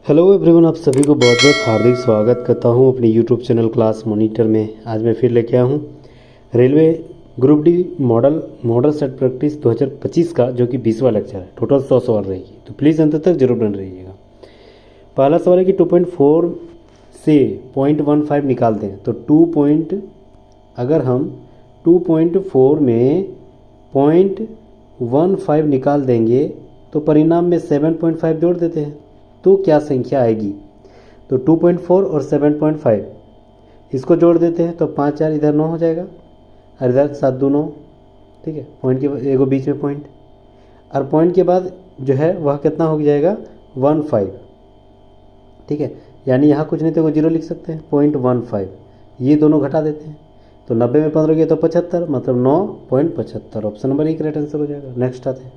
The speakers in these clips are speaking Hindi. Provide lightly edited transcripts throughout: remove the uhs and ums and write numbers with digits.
हेलो एवरीवन, आप सभी को बहुत बहुत हार्दिक स्वागत करता हूं अपनी यूट्यूब चैनल क्लास मॉनिटर में। आज मैं फिर लेके आया हूं railway group D model set practice 2025 का, जो कि 20वां लेक्चर है। टोटल 100 सवाल रहेगी, तो प्लीज़ अंत तक जरूर बन रहिएगा। पहला सवाल है कि 2.4 से 0.15 निकालते हैं, तो अगर हम 2.4 में 0.15 निकाल देंगे तो परिणाम में 7.5 जोड़ देते हैं तो क्या संख्या आएगी। तो 2.4 और 7.5 इसको जोड़ देते हैं तो 5 4 इधर 9 हो जाएगा और इधर 7 2 9। ठीक है, पॉइंट के एगो बीच में पॉइंट, और पॉइंट के बाद जो है वह कितना हो जाएगा 15। ठीक है, यानी यहाँ कुछ नहीं तो 0 लिख सकते हैं 0.15। ये दोनों घटा देते हैं तो 90 में 15 गया तो 75, मतलब 9.75। ऑप्शन नंबर 1 राइट आंसर हो जाएगा। नेक्स्ट आते हैं,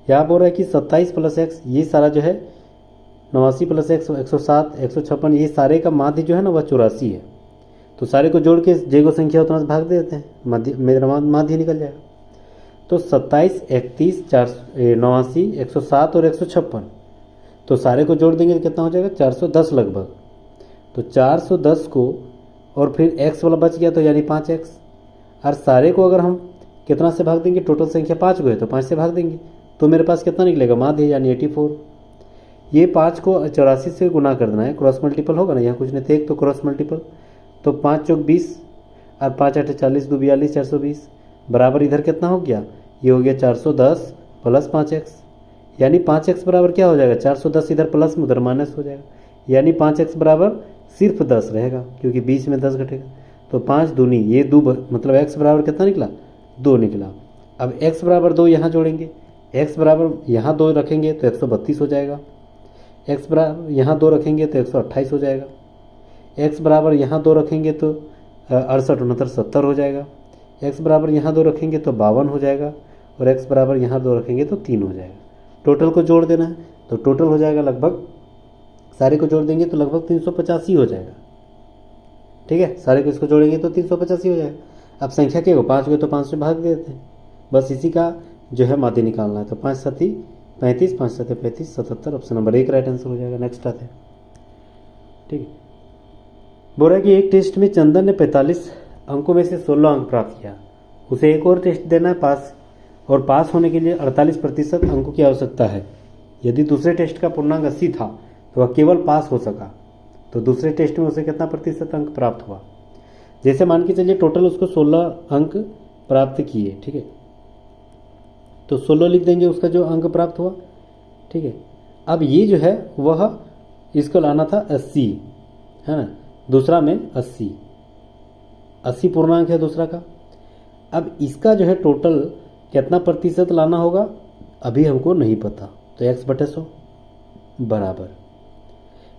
यहाँ बोल रहा है कि 27 + x, ये सारा जो है 89 + x 107 156, ये सारे का माध्य जो है ना वह 84 है। तो सारे को जोड़ के जे को संख्या उतना भाग दे देते हैं, माध्य मेरा माध्य निकल जाएगा। तो 27 31 89 107 और 156, तो सारे को जोड़ देंगे तो कितना हो जाएगा 410 लगभग। तो 410 को और फिर x वाला बच गया तो यानी 5x, और सारे को अगर हम कितना से भाग देंगे, टोटल संख्या 5 को है तो 5 से भाग देंगे तो मेरे पास कितना निकलेगा माध्य, यानी 84। ये 5 को 84 से गुना कर देना है, क्रॉस मल्टीपल होगा ना, यहाँ कुछ नहीं थे एक तो क्रॉस मल्टीपल। तो 5 चौक 20 और 5 8 40 2 42 420 बराबर इधर कितना हो गया, ये हो गया 410 + 5x, यानी 5x बराबर क्या हो जाएगा 410, इधर प्लस में उधर माइनस हो जाएगा, यानी 5x बराबर सिर्फ 10 रहेगा क्योंकि बीच में 10 घटेगा। तो 5 दूनी ये 2, मतलब x बराबर कितना निकला 2 निकला। अब x बराबर 2 यहाँ जोड़ेंगे, x बराबर यहाँ 2 रखेंगे तो 132 हो जाएगा, x बराबर यहाँ 2 रखेंगे तो 128 हो जाएगा, x बराबर यहाँ 2 रखेंगे तो 68 69 70 हो जाएगा, x बराबर यहाँ 2 रखेंगे तो 52 हो जाएगा, और x बराबर यहाँ 2 रखेंगे तो 3 हो जाएगा। टोटल को जोड़ देना है तो टोटल हो जाएगा लगभग, सारे को जोड़ देंगे तो लगभग 385 हो जाएगा। ठीक है, सारे को इसको जोड़ेंगे तो 385 हो जाएगा। अब संख्या क्या हो 5 गए तो 5 से भाग देते हैं, बस इसी का जो है माध्य निकालना है। तो 5 7 35 5 7 35 77, ऑप्शन नंबर 1 राइट आंसर हो जाएगा। नेक्स्ट आते हैं, ठीक है, बोल रहा है कि एक टेस्ट में चंदन ने 45 अंकों में से 16 अंक प्राप्त किया, उसे एक और टेस्ट देना है पास, और पास होने के लिए 48% अंकों की आवश्यकता है। यदि दूसरे टेस्ट का पूर्णांक 80 था तो वह केवल पास हो सका, तो दूसरे टेस्ट में उसे कितना प्रतिशत अंक प्राप्त हुआ। जैसे मान के चलिए टोटल उसको 16 अंक प्राप्त किए, ठीक है, तो 16 लिख देंगे उसका जो अंक प्राप्त हुआ। ठीक है, अब ये जो है वह इसको लाना था 80, है ना, दूसरा में 80 पूर्णांक है दूसरा का। अब इसका जो है टोटल कितना प्रतिशत लाना होगा अभी हमको नहीं पता, तो x/100 बराबर,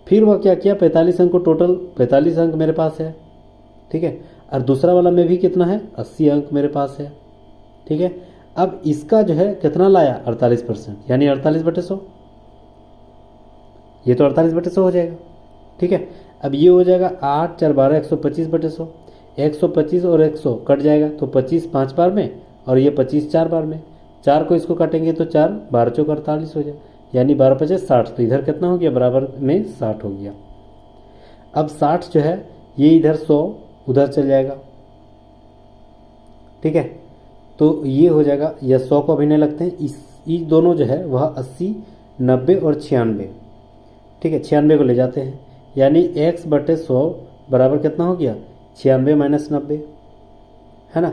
फिर वह क्या किया 45 अंक को, टोटल 45 अंक मेरे पास है। ठीक है, और दूसरा वाला में भी कितना है 80 अंक मेरे पास है। ठीक है, अब इसका जो है कितना लाया 48%, यानी 48/100, ये तो 48/100 हो जाएगा। ठीक है, अब ये हो जाएगा 8 4 12 125/100, 125 और 100 कट जाएगा तो 25 5 बार में, और ये 25 4 बार में, 4 को इसको काटेंगे तो 4 12 चौक 48 हो जाए, यानी 12 5 60, तो इधर कितना हो गया बराबर में 60 हो गया। अब 60 जो है ये इधर 100 उधर चल जाएगा। ठीक है, तो ये हो जाएगा, या 100 को अभी नहीं लगते हैं, इस दोनों जो है वह 80 90 और 96। ठीक है, 96 को ले जाते हैं, यानी x/100 बराबर कितना हो गया 96 - 90, है ना।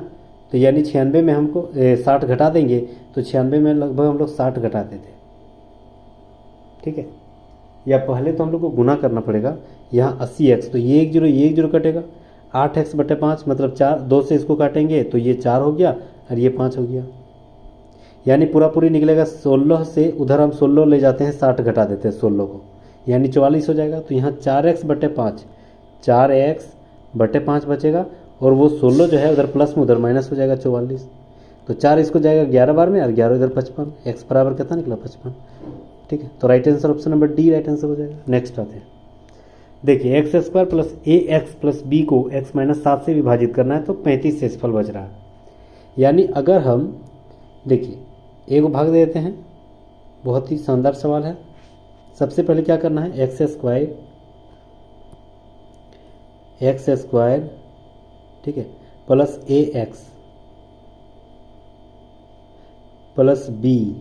तो यानी 96 में हमको 60 घटा देंगे तो 96 में लगभग हम लोग 60 घटाते थे। ठीक है, या पहले तो हम लोग को गुना करना पड़ेगा, यहाँ 80x, तो ये 1 0 कटेगा, 8x/5 मतलब 4, 2 से इसको काटेंगे तो ये 4 हो गया और ये 5 हो गया, यानी पूरी निकलेगा 16 से, उधर हम 16 ले जाते हैं 60 घटा देते हैं 16 को, यानी 44 हो जाएगा। तो यहाँ 4x/5 4x/5 बचेगा, और वो 16 जो है उधर प्लस में उधर माइनस हो जाएगा 44, तो 4 इसको जाएगा 11 बार में और 11 इधर 55, x बराबर कितना निकला 55। ठीक है, तो right answer option number D right answer हो जाएगा। नेक्स्ट आते हैं, देखिए x² + ax + b को x - 7 से विभाजित करना है, तो 35 शेषफल बच रहा है। यानी अगर हम देखिए a को भाग दे देते हैं, बहुत ही शानदार सवाल है, सबसे पहले क्या करना है, एक्स स्क्वायर ठीक है प्लस ए एक्स प्लस बी,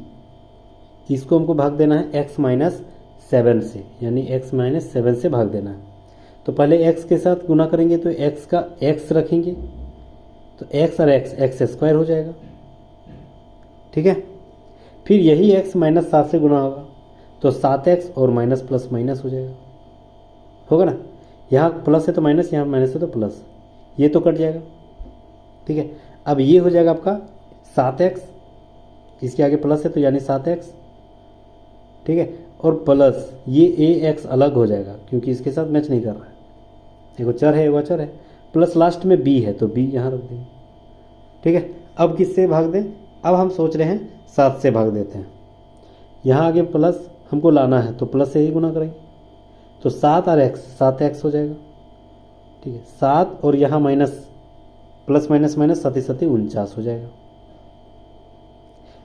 इसको हमको भाग देना है x माइनस 7 से, यानी x माइनस 7 से भाग देना है। तो पहले x के साथ गुना करेंगे तो x का x रखेंगे तो x और x स्क्वायर हो जाएगा, ठीक है। फिर यही x माइनस 7 से गुना होगा तो 7x और माइनस प्लस माइनस हो जाएगा, होगा ना। यहाँ प्लस है तो माइनस, यहाँ माइनस है तो प्लस, ये तो कट जाएगा, ठीक है। अब ये हो जाएगा आपका 7x, इसके आगे प्लस है तो यानी 7x, ठीक है। और प्लस ये ax अलग हो जाएगा क्योंकि इसके साथ मैच नहीं कर रहा है, एगो चर है एगो अचर है। प्लस लास्ट में b है तो b यहाँ रख देंगे, ठीक है। अब किससे भाग दें, अब हम सोच रहे हैं 7 से भाग देते हैं। यहाँ आगे प्लस हमको लाना है तो प्लस से ही गुना करेंगे तो 7 और x 7x हो जाएगा, ठीक है। 7 और यहाँ माइनस प्लस माइनस माइनस 7 7 49 हो जाएगा,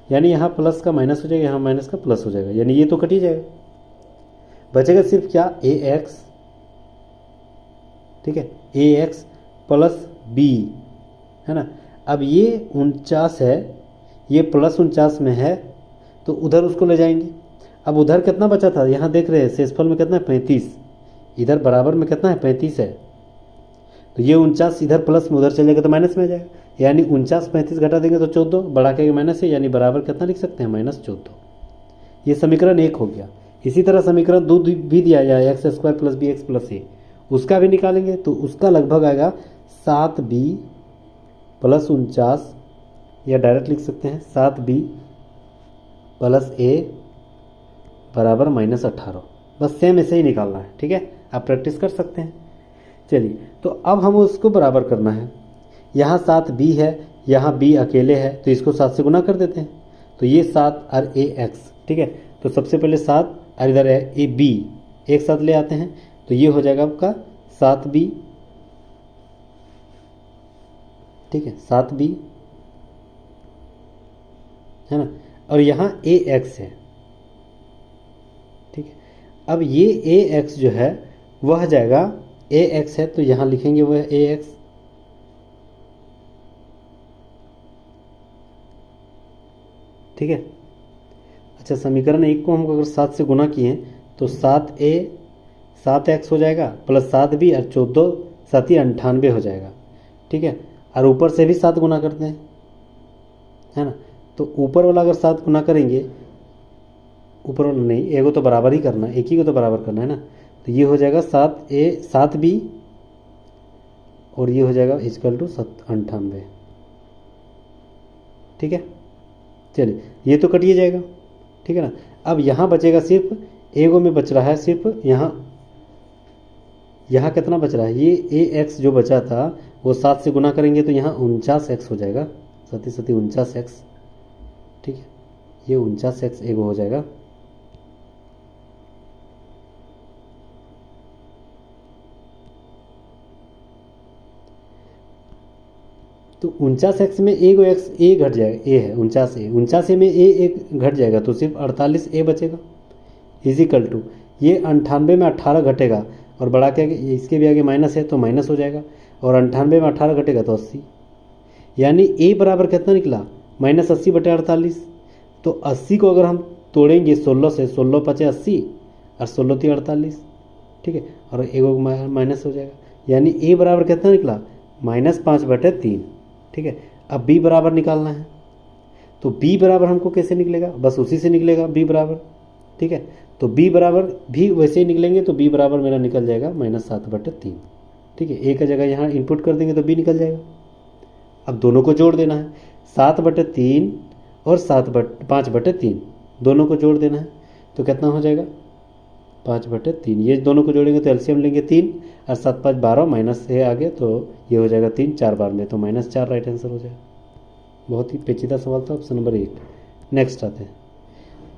यानी यहाँ प्लस का माइनस हो जाएगा, यहाँ माइनस का प्लस हो जाएगा, यानी ये तो कट ही जाएगा। बचेगा सिर्फ क्या, ax, ठीक है, ax प्लस b, है ना। अब ये 49 है, ये प्लस 49 में है तो उधर उसको ले जाएंगे। अब उधर कितना बचा था, यहाँ देख रहे हैं शेषफल में कितना है 35, इधर बराबर में कितना है 35 है, तो ये 49 इधर प्लस में उधर चलेगा तो माइनस में आ जाएगा, यानी 49 35 घटा देंगे तो 14, बढ़ा के माइनस है, यानी बराबर कितना लिख सकते हैं -14। ये समीकरण 1 हो गया। इसी तरह समीकरण 2 भी दिया जाए, x square plus B x plus A, उसका भी निकालेंगे तो उसका लगभग आएगा 7b प्लस 49, या डायरेक्ट लिख सकते हैं 7b प्लस ए बराबर -18। बस सेम ऐसे ही निकालना है, ठीक है। आप प्रैक्टिस कर सकते हैं। चलिए, तो अब हम उसको बराबर करना है। यहाँ 7b है, यहाँ b अकेले है तो इसको 7 से गुना कर देते हैं, तो ये 7 और ax, ठीक है। तो सबसे पहले 7 और इधर है ए b एक साथ ले आते हैं तो ये हो जाएगा आपका 7b, ठीक है, 7b, है ना। और यहाँ ax है, ठीक है। अब ये ax जो है वह जाएगा, ax है तो यहाँ लिखेंगे वह ax, ठीक है। अच्छा, समीकरण 1 को हम अगर 7 से गुना किए तो 7x हो जाएगा प्लस 7b और 14 7 98 हो जाएगा, ठीक है। और ऊपर से भी 7 गुना करते हैं, है ना। तो ऊपर वाला अगर 7 गुना करेंगे, ऊपर वाला नहीं, एगो तो बराबर ही करना है, एक ही को तो बराबर करना है ना। तो ये हो जाएगा 7b और ये हो जाएगा इक्वल टू 98, ठीक है। चलिए, ये तो कटिए जाएगा, ठीक है ना। अब यहाँ बचेगा सिर्फ एगो में बच रहा है सिर्फ यहाँ कितना बच रहा है, ये ax जो बचा था वो 7 से गुना करेंगे तो यहाँ 49x हो जाएगा, 7 7 49x, ठीक है। ये 49x एगो हो जाएगा, तो 49x में एगो x ए घट जाएगा, ए है 49 में ए एक घट जाएगा तो सिर्फ 48 बचेगा, इजिकल टू ये 98 में 18 घटेगा और बढ़ा के इसके भी आगे माइनस है तो माइनस हो जाएगा, और 98 में 18 घटेगा तो 80, यानी ए बराबर कितना निकला -80/48। तो 80 को अगर हम तोड़ेंगे 16 से, 16 5 80 और 16 3 48, ठीक है, और एगो माइनस हो जाएगा, यानी ए बराबर कितना निकला -5/3, ठीक है। अब b बराबर निकालना है तो b बराबर हमको कैसे निकलेगा, बस उसी से निकलेगा b बराबर, ठीक है। तो b बराबर भी वैसे ही निकलेंगे तो b बराबर मेरा निकल जाएगा -7/3, ठीक है। a का जगह यहाँ इनपुट कर देंगे तो b निकल जाएगा। अब दोनों को जोड़ देना है, 7/3 और 5/3 दोनों को जोड़ देना है तो कितना हो जाएगा 5/3। ये दोनों को जोड़ेंगे तो एलसीएम लेंगे 3 और 7 5 12 माइनस है आगे तो ये हो जाएगा 3 4 बार में तो -4 राइट आंसर हो जाएगा। बहुत ही पेचीदा सवाल था, ऑप्शन नंबर 1। नेक्स्ट आते हैं,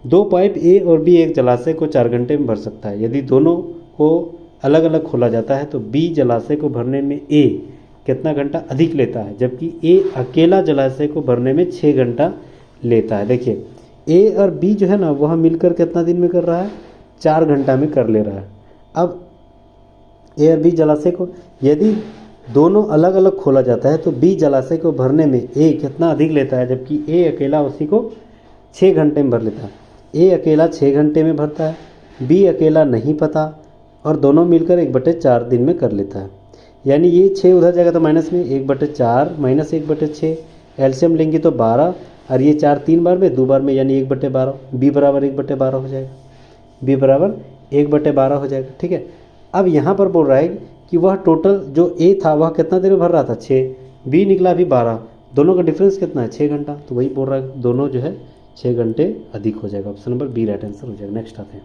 2 पाइप ए और बी एक जलाशय को 4 घंटे में भर सकता है। यदि दोनों को अलग अलग खोला जाता है तो बी जलाशय को भरने में ए कितना घंटा अधिक लेता है, जबकि ए अकेला जलाशय को भरने में 6 घंटा लेता है। देखिए, ए और बी जो है ना वह मिलकर कितना दिन में कर रहा है, 4 घंटा में कर ले रहा है। अब ए और बी जलाशय को यदि दोनों अलग अलग खोला जाता है तो बी जलाशय को भरने में ए कितना अधिक लेता है, जबकि ए अकेला उसी को 6 घंटे में भर लेता है। ए अकेला 6 घंटे में भरता है, बी अकेला नहीं पता, और दोनों मिलकर 1/4 दिन में कर लेता है। यानी ये 6 उधर जाएगा तो माइनस में 1/4 माइनस 1/6, एलसीएम लेंगे तो 12, और ये 4 3 बार में 2 बार में यानी 1/12, बी बराबर 1/12 हो जाएगा, बी बराबर 1/12 हो जाएगा। ठीक है, अब यहाँ पर बोल रहा है कि वह टोटल जो ए था वह कितना देर में भर रहा था 6, बी निकला अभी 12, दोनों का डिफरेंस कितना है 6 घंटा, तो वही बोल रहा है दोनों जो है 6 घंटे अधिक हो जाएगा। Option number B right answer हो जाएगा। नेक्स्ट आते हैं,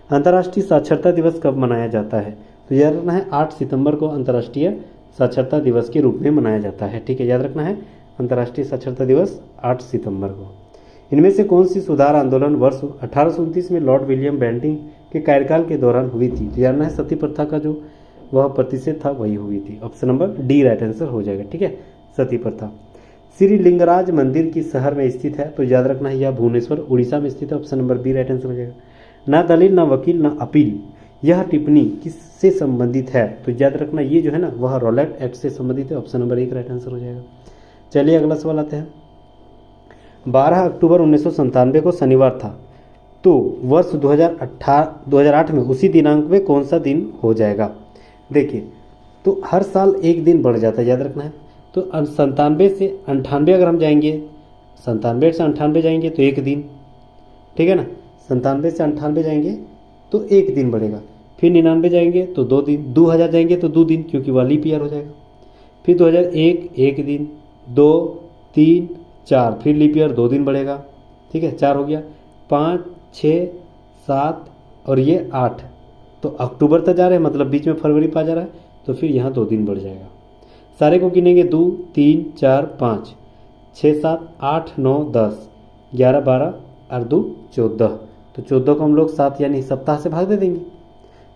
अंतर्राष्ट्रीय साक्षरता दिवस कब मनाया जाता है? तो याद रखना है 8 सितंबर को अंतर्राष्ट्रीय साक्षरता दिवस के रूप में मनाया जाता है। ठीक है, याद रखना है अंतर्राष्ट्रीय साक्षरता दिवस 8 सितंबर को। इनमें से कौन सी सुधार आंदोलन वर्ष 1829 में लॉर्ड विलियम बेंटिंग के कार्यकाल के दौरान हुई थी? तो याद रखना है सती प्रथा का जो वह प्रतिषेध था वही हुई थी। Option number D right answer हो जाएगा। ठीक है, सती प्रथा। श्री लिंगराज मंदिर किस शहर में स्थित है? तो याद रखना है यह भुवनेश्वर उड़ीसा में स्थित है। Option number B right answer हो जाएगा। ना दलील ना वकील ना अपील, यह टिप्पणी किससे संबंधित है? तो याद रखना ये जो है ना वह रॉलेट एक्ट से संबंधित है। ऑप्शन नंबर 1 राइट आंसर हो जाएगा। चलिए अगला सवाल आते हैं, 12 अक्टूबर 1997 को शनिवार था, तो वर्ष 2008 में उसी दिनांक में कौन सा दिन हो जाएगा? देखिए, तो हर साल एक दिन बढ़ जाता है, याद रखना है। तो 97 से 98 अगर हम जाएंगे, 97 से 98 जाएंगे तो एक दिन, ठीक है ना, 97 से 98 जाएंगे तो एक दिन बढ़ेगा, फिर 99 जाएंगे तो 2 दिन, 2000 जाएंगे तो 2 दिन क्योंकि वह लीप ईयर हो जाएगा, फिर 2001 1 दिन, 2 3 4, फिर लीप ईयर 2 दिन बढ़ेगा। ठीक है, 4 हो गया, 5 6 7 और ये 8, तो अक्टूबर तक जा रहे हैं, मतलब बीच में फरवरी पा जा रहा है, तो फिर यहाँ 2 दिन बढ़ जाएगा। सारे को गिनेंगे 2 3 4 5 6 7 8 9 10 11 12 और 2 14, तो 14 को हम लोग 7 यानी सप्ताह से भाग दे देंगे,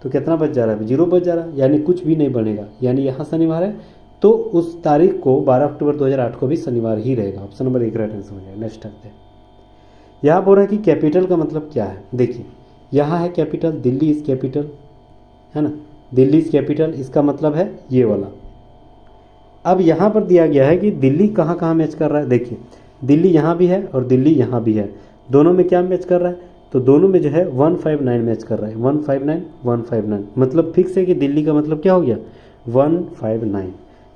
तो कितना बच जा रहा है? 0 बच जा रहा है, यानी कुछ भी नहीं बनेगा। यानी यहाँ शनिवार है तो उस तारीख को 12 अक्टूबर 2008 को भी शनिवार ही रहेगा। ऑप्शन नंबर 1 राइट आंसर हो जाएगा। नेक्स्ट आते हैं, यहाँ बोल रहा है कि कैपिटल का मतलब क्या है? देखिए, यहाँ है कैपिटल, दिल्ली इज कैपिटल, है ना, दिल्ली इज कैपिटल, इसका मतलब है ये वाला। अब यहाँ पर दिया गया है कि दिल्ली कहाँ कहाँ मैच कर रहा है। देखिए, दिल्ली यहाँ भी है और दिल्ली यहाँ भी है, दोनों में क्या मैच कर रहा है? तो दोनों में जो है 159 मैच कर रहा है, 159 159, मतलब फिक्स है कि दिल्ली का मतलब क्या हो गया 159।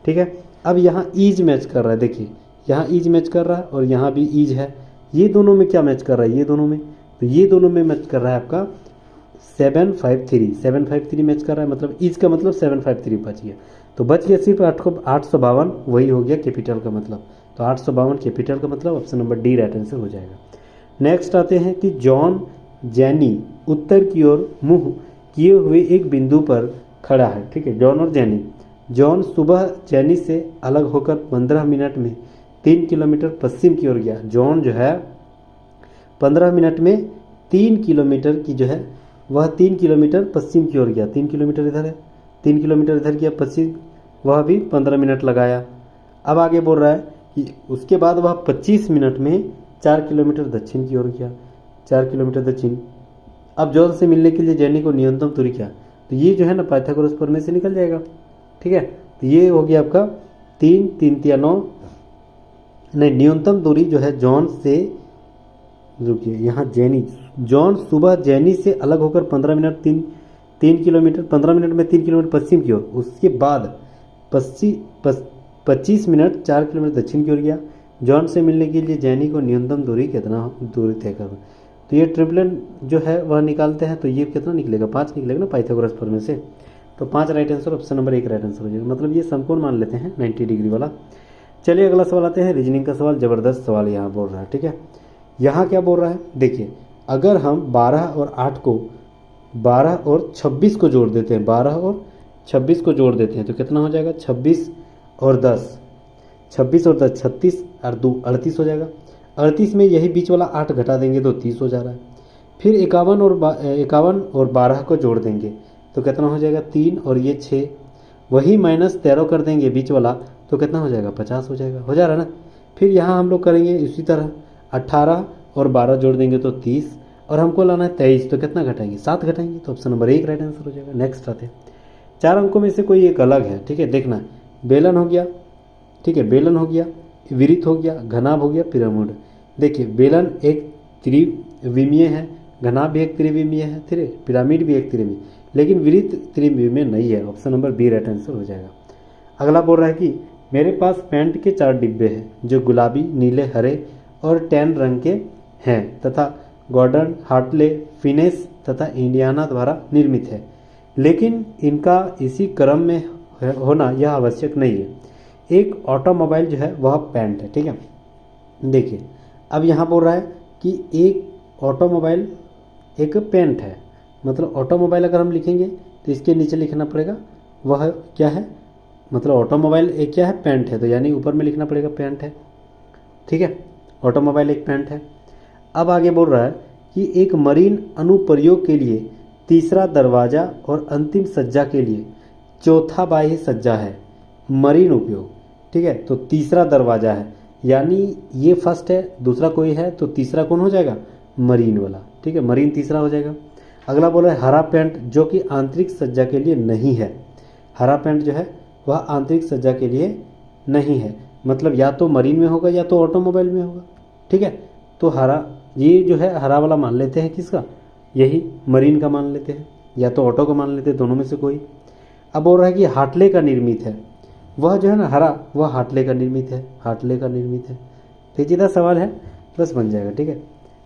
ठीक है, अब यहाँ ईज मैच कर रहा है, देखिए यहाँ ईज मैच कर रहा है और यहाँ भी ईज है, ये दोनों में क्या मैच कर रहा है? ये दोनों में, तो ये दोनों में मैच कर रहा है आपका 753 मैच कर रहा है, मतलब ईज का मतलब 753 बच गया, तो बच गया सिर्फ 852, वही हो गया कैपिटल का मतलब, तो 852 कैपिटल का मतलब। Option number D right answer हो जाएगा। नेक्स्ट आते हैं कि जॉन जैनी उत्तर की ओर मुंह किए हुए एक बिंदु पर खड़ा है। ठीक है, जॉन और जैनी, जॉन सुबह जैनी से अलग होकर 15 मिनट में 3 किलोमीटर पश्चिम की ओर गया। जॉन जो है 15 मिनट में 3 किलोमीटर की जो है वह 3 किलोमीटर पश्चिम की ओर गया, 3 किलोमीटर इधर है, 3 किलोमीटर इधर गया पश्चिम, वह भी 15 मिनट लगाया। अब आगे बोल रहा है कि उसके बाद वह 25 मिनट में 4 किलोमीटर दक्षिण की ओर गया, 4 किलोमीटर दक्षिण। अब जॉन से मिलने के लिए जैनी को न्यूनतम दूरी क्या? तो ये जो है ना पाइथागोरस प्रमेय से निकल जाएगा। ठीक है, तो ये हो गया आपका 3 3 3 9, नहीं, न्यूनतम दूरी जो है जॉन से, रुकिए यहाँ जैनी, जॉन सुबह जैनी से अलग होकर 15 मिनट 3 किलोमीटर, 15 मिनट में 3 किलोमीटर पश्चिम की ओर, उसके बाद 25 मिनट 4 किलोमीटर दक्षिण की ओर गया। जॉन से मिलने के लिए जैनी को न्यूनतम दूरी कितना दूरी तय करना, तो ये ट्रिपल जो है वह निकालते हैं, तो ये कितना निकलेगा 5 निकलेगा ना पाइथागोरस प्रमेय से, तो 5 right answer, option number 1 right answer हो जाएगा, मतलब ये समकोण मान लेते हैं 90 डिग्री वाला। चलिए अगला सवाल आते हैं, रीजनिंग का सवाल, ज़बरदस्त सवाल यहाँ बोल रहा है। ठीक है, यहाँ क्या बोल रहा है? देखिए, अगर हम 12 और 8 को 12 और 26 को जोड़ देते हैं, 12 और 26 को जोड़ देते हैं तो कितना हो जाएगा 26 और 10, 26 और 10 36 और 2 38 हो जाएगा। 38 में यही बीच वाला 8 घटा देंगे तो 30 हो जा रहा है। फिर 51 और 12 को जोड़ देंगे तो कितना हो जाएगा 3 और ये 6, वही माइनस 13 कर देंगे बीच वाला तो कितना हो जाएगा 50 हो जाएगा, हो जा रहा है ना। फिर यहाँ हम लोग करेंगे इसी तरह 18 और 12 जोड़ देंगे तो 30, और हमको लाना है 23, तो कितना घटाएंगे, 7 घटाएंगे, तो ऑप्शन नंबर 1 राइट आंसर हो जाएगा। नेक्स्ट आते हैं, 4 अंकों में से कोई एक अलग है, ठीक है, देखना, बेलन हो गया, ठीक है, बेलन हो गया, विरित हो गया, घनाभ हो गया, पिरामिड। देखिए बेलन एक त्रिविमीय है, घनाभ भी एक त्रिविमीय है, ठीक है, पिरामिड भी एक त्रिविमीय, लेकिन विरित त्रिविमीय नहीं है, option number B right answer हो जाएगा। अगला बोल रहा है कि मेरे पास पेंट के 4 डिब्बे हैं जो गुलाबी, नीले, हरे और टैन रंग के हैं तथा गॉर्डन, हार्टले, फिनेस तथा इंडियाना द्वारा निर्मित है, लेकिन इनका इसी क्रम में होना यह आवश्यक नहीं है। एक ऑटोमोबाइल जो है वह पेंट है, ठीक है। देखिए अब यहाँ बोल रहा है कि एक ऑटोमोबाइल एक पेंट है, मतलब ऑटोमोबाइल अगर हम लिखेंगे तो इसके नीचे लिखना पड़ेगा वह क्या है, मतलब ऑटोमोबाइल एक क्या है, पेंट है, तो यानी ऊपर में लिखना पड़ेगा पेंट है, ठीक है, ऑटोमोबाइल एक पेंट है। अब आगे बोल रहा है कि एक मरीन अनुप्रयोग के लिए तीसरा दरवाजा और अंतिम सज्जा के लिए चौथा बाह्य सज्जा है, मरीन उपयोग, ठीक है, तो तीसरा दरवाजा है, यानी ये फर्स्ट है, दूसरा कोई है, तो तीसरा कौन हो जाएगा, मरीन वाला, ठीक है, मरीन तीसरा हो जाएगा। अगला बोला है हरा पेंट जो कि आंतरिक सज्जा के लिए नहीं है, हरा पेंट जो है वह आंतरिक सज्जा के लिए नहीं है, मतलब या तो मरीन में होगा या तो ऑटोमोबाइल में होगा, ठीक है, तो हरा ये जो है हरा वाला मान लेते हैं, किसका, यही मरीन का मान लेते हैं, या तो ऑटो का मान लेते हैं, दोनों में से कोई। अब बोल रहा है कि हार्टले का निर्मित है, वह जो है ना हरा, वह हार्टले का निर्मित है, हार्टले का निर्मित है, पेचीदा सवाल है, बस बन जाएगा, ठीक है,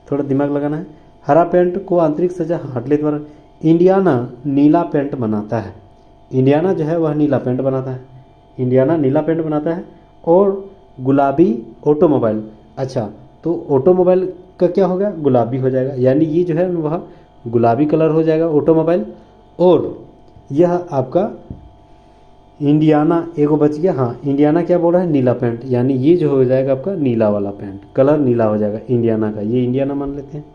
थोड़ा दिमाग लगाना है। हरा पेंट को आंतरिक सज्जा हार्टले द्वारा, इंडियाना नीला पेंट बनाता है, इंडियाना जो है वह नीला पेंट बनाता है, इंडियाना नीला पेंट बनाता है, और गुलाबी ऑटोमोबाइल, अच्छा तो ऑटोमोबाइल का क्या हो गया, गुलाबी हो जाएगा, यानी ये जो है वह गुलाबी कलर हो जाएगा ऑटोमोबाइल, और यह आपका इंडियाना एगो बच गया, हाँ इंडियाना क्या बोल रहा है, नीला पेंट, यानी ये जो हो जाएगा आपका नीला वाला पेंट, कलर नीला हो जाएगा इंडियाना का, ये इंडियाना मान लेते हैं,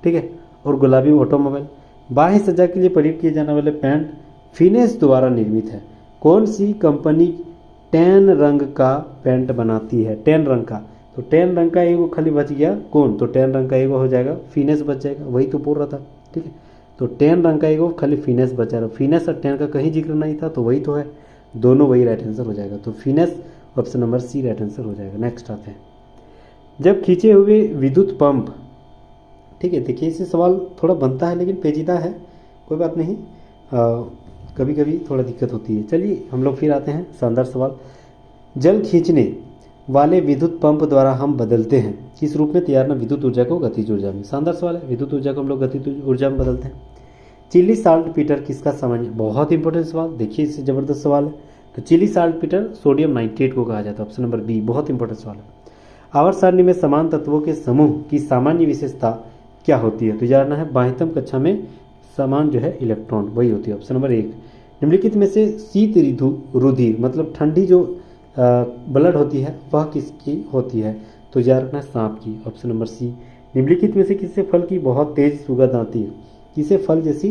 ठीक है, और गुलाबी ऑटोमोबाइल। बाह्य सज्जा के लिए प्रयोग किए जाने वाले पेंट फिनेस द्वारा निर्मित है, कौन सी कंपनी टैन रंग का पेंट बनाती है, टैन रंग का, तो टैन रंग का एगो खाली बच गया कौन, तो टैन रंग का एगो हो जाएगा फिनेस बच जाएगा, वही तो बोल रहा था, ठीक है, तो टैन रंग का एगो खाली फिनेस बचा रहा, फिनेस और टैन का कहीं जिक्र नहीं था, तो वही तो है, दोनों वही राइट आंसर हो जाएगा, तो फिनेस option number C right answer हो जाएगा। नेक्स्ट आते हैं, जब खींचे हुए विद्युत पंप, ठीक है, देखिए इससे सवाल थोड़ा बनता है लेकिन पेचीदा है, कोई बात नहीं, कभी कभी थोड़ा दिक्कत होती है। चलिए हम लोग फिर आते हैं शानदार सवाल, जल खींचने वाले विद्युत पंप द्वारा हम बदलते हैं किस रूप में तैयार ना विद्युत ऊर्जा को गतिज ऊर्जा में, शानदार सवाल है, विद्युत ऊर्जा को हम लोग गतिज ऊर्जा में बदलते हैं। चिली साल्ट पीटर किसका सामान्य, बहुत इंपॉर्टेंट सवाल, देखिए इससे जबरदस्त सवाल है, तो Chile saltpetre sodium nitrate को कहा जाता है, ऑप्शन नंबर बी, बहुत इंपॉर्टेंट सवाल है। आवर्त सारणी में समान तत्वों के समूह की सामान्य विशेषता क्या होती है, तो जानना है बाह्यतम कक्षा में समान जो है इलेक्ट्रॉन, वही होती है, ऑप्शन नंबर 1। निम्नलिखित में से शीत रुधिर मतलब ठंडी जो ब्लड होती है वह किसकी होती है, तो याद रखना है सांप की, ऑप्शन नंबर सी। निम्नलिखित में से किससे फल की बहुत तेज सुगंध आती है, किसे फल जैसी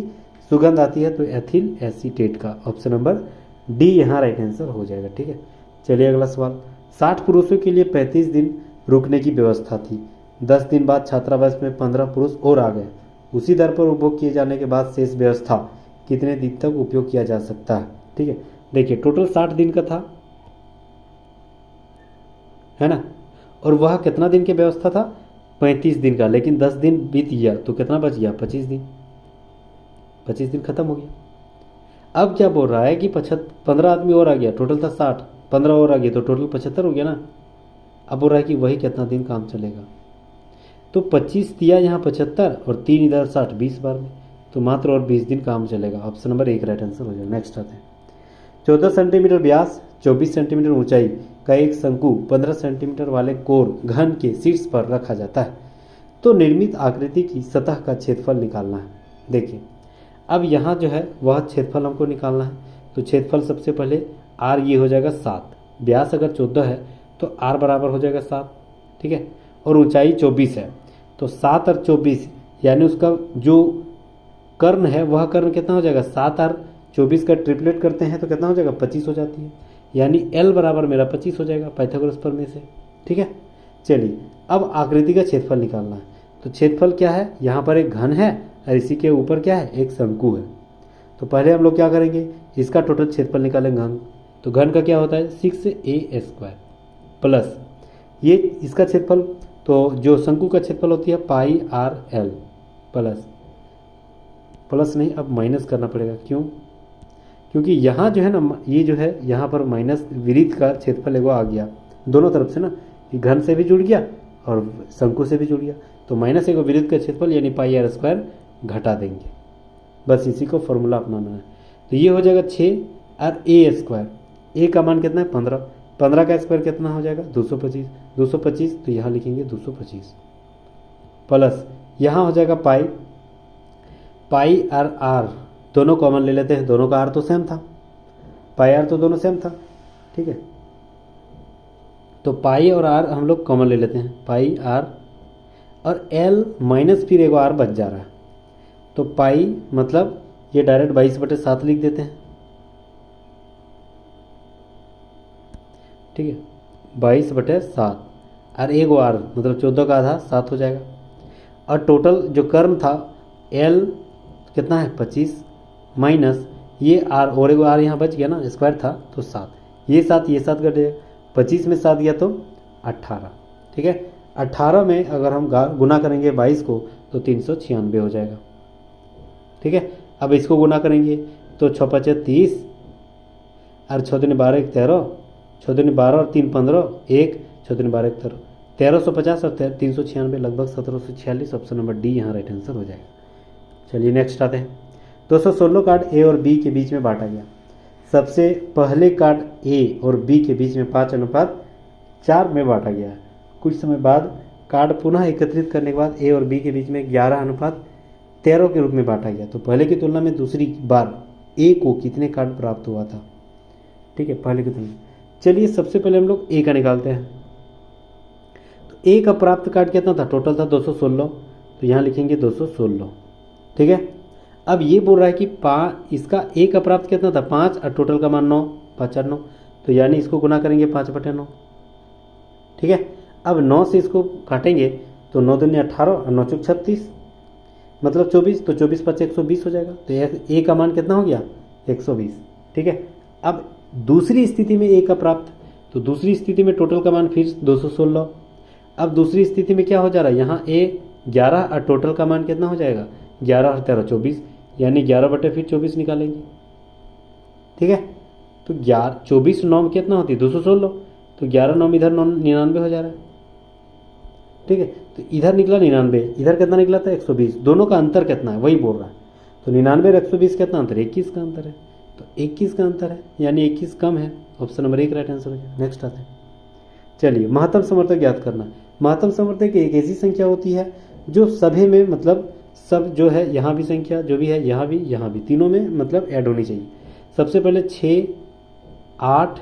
सुगंध आती है, तो एथिल एसीटेट का, ऑप्शन नंबर डी यहाँ राइट आंसर हो जाएगा, ठीक है। चलिए अगला सवाल, 60 पुरुषों के लिए 35 दिन रुकने की व्यवस्था थी, 10 दिन बाद छात्रावास में 15 पुरुष और आ गए, उसी दर पर उपभोग किए जाने के बाद शेष व्यवस्था कितने दिन तक उपयोग किया जा सकता है, ठीक है। देखिए टोटल 60 दिन का था, है ना, और वह कितना दिन की व्यवस्था था, 35 दिन का, लेकिन 10 दिन बीत गया तो कितना बच गया, 25 दिन, 25 दिन खत्म हो गया। अब क्या बोल रहा है कि 15 आदमी और आ गया, टोटल था 60, 15 और आ गया तो टोटल 75 हो गया ना। अब बोल रहा है कि वही कितना दिन काम चलेगा, तो 25 दिया यहाँ 75 और 3 इधर 60, 20 बार में, तो मात्र और 20 दिन काम चलेगा, ऑप्शन नंबर 1 राइट आंसर हो जाएगा। नेक्स्ट आते हैं, 14 सेंटीमीटर व्यास 24 सेंटीमीटर ऊंचाई का एक शंकु 15 सेंटीमीटर वाले कोर घन के शीर्ष पर रखा जाता है, तो निर्मित आकृति की सतह का क्षेत्रफल निकालना है। देखिए अब यहाँ जो है वह क्षेत्रफल हमको निकालना है, तो क्षेत्रफल सबसे पहले आर ये हो जाएगा 7, व्यास अगर 14 है तो आर बराबर हो जाएगा 7, ठीक है, और ऊंचाई 24 है, तो 7 और 24 यानी उसका जो कर्ण है वह कर्ण कितना हो जाएगा, 7 और 24 का ट्रिपलेट करते हैं तो कितना हो जाएगा, 25 हो जाती है, यानी L बराबर मेरा 25 हो जाएगा पाइथागोरस प्रमेय से, ठीक है। चलिए अब आकृति का क्षेत्रफल निकालना है, तो क्षेत्रफल क्या है, यहाँ पर एक घन है और इसी के ऊपर क्या है, एक शंकु है। तो पहले हम लोग क्या करेंगे, इसका टोटल क्षेत्रफल निकालेंगे घन। तो घन का क्या होता है 6a² प्लस ये इसका क्षेत्रफल, तो जो शंकु का क्षेत्रफल होती है πr/l प्लस नहीं, अब माइनस करना पड़ेगा। क्यों, क्योंकि यहाँ जो है ना, ये जो है यहाँ पर माइनस विरित का क्षेत्रफल एगो आ गया दोनों तरफ से ना, ये घन से भी जुड़ गया और शंकु से भी जुड़ गया। तो माइनस एगो विरुद्ध का क्षेत्रफल यानी πr² घटा देंगे, बस इसी को फॉर्मूला अपनाना है। तो ये हो जाएगा 6 और a², a का मान कितना है 15, 15 का स्क्वायर कितना हो जाएगा 225, 225 तो यहाँ लिखेंगे 225 प्लस यहाँ हो जाएगा पाई और r दोनों कॉमन ले लेते हैं, दोनों का r तो सेम था, पाई r तो दोनों सेम था, ठीक है। तो पाई और r हम लोग कॉमन ले लेते हैं, पाई r और l माइनस फिर एगो r बच जा रहा है। तो पाई मतलब ये डायरेक्ट 22/7 लिख देते हैं, ठीक है, 22/7 और एगो r मतलब 14 का आधा 7 हो जाएगा। और टोटल जो कर्म था l कितना है 25 माइनस ये r और एगो r यहाँ बच गया ना, स्क्वायर था तो 7, ये 7 कट जाएगा, 25 में 7 गया तो 18, ठीक है। 18 में अगर हम गुना करेंगे 22 को तो 396 हो जाएगा, ठीक है। अब इसको गुना करेंगे तो 6 5 30 और 6 दूनी 12 1 13, 6 दूनी 12 और 3 15 1, 6 दूनी 12 1 13, 1350 और 396 लगभग 1746। ऑप्शन नंबर डी यहाँ राइट आंसर हो जाएगा। चलिए नेक्स्ट आते हैं। 216 कार्ड ए और बी के बीच में बांटा गया। सबसे पहले कार्ड ए और बी के बीच में 5:4 में बांटा गया है। कुछ समय बाद कार्ड पुनः एकत्रित करने के बाद ए और बी के बीच में 11:13 के रूप में बांटा गया। तो पहले की तुलना में दूसरी बार ए को कितने कार्ड प्राप्त हुआ था, ठीक है, पहले की तुलना। चलिए सबसे पहले हम लोग ए का निकालते हैं। तो ए का प्राप्त कार्ड कितना था, टोटल था 216, तो यहाँ लिखेंगे 216, ठीक है। अब ये बोल रहा है कि इसका ए का प्राप्त कितना था 5 और टोटल का मान 9, 5 और 9, तो यानी इसको गुना करेंगे 5/9, ठीक है। अब 9 से इसको काटेंगे तो 9 दूनी 18 और 9 चौक 36 मतलब 24, तो 24 5 120 हो जाएगा। तो ए का मान कितना हो गया 120, ठीक है। अब दूसरी स्थिति में ए का प्राप्त, तो दूसरी स्थिति में टोटल का मान फिर 216। अब दूसरी स्थिति में क्या हो जा रहा है, यहाँ ए 11 और टोटल का मान कितना हो जाएगा 11 और 13 24, यानी 11/24 निकालेंगे, ठीक है। तो 24 9 में कितना होती है 216, तो 11 9 इधर 99 हो जा रहा है, ठीक है। तो इधर निकला 99, इधर कितना निकला था 120, दोनों का अंतर कितना है वही बोल रहा है। तो 99 और 120 कितना अंतर है 21 का अंतर है, तो 21 का अंतर है यानी 21 कम है। ऑप्शन नंबर 1 राइट आंसर हो गया। नेक्स्ट आते हैं। चलिए महत्तम समर्थक ज्ञात करना। महत्तम समर्थक एक ऐसी संख्या होती है जो सभी में मतलब सब जो है यहाँ भी संख्या जो भी है यहाँ भी तीनों में मतलब ऐड होनी चाहिए। सबसे पहले 6 8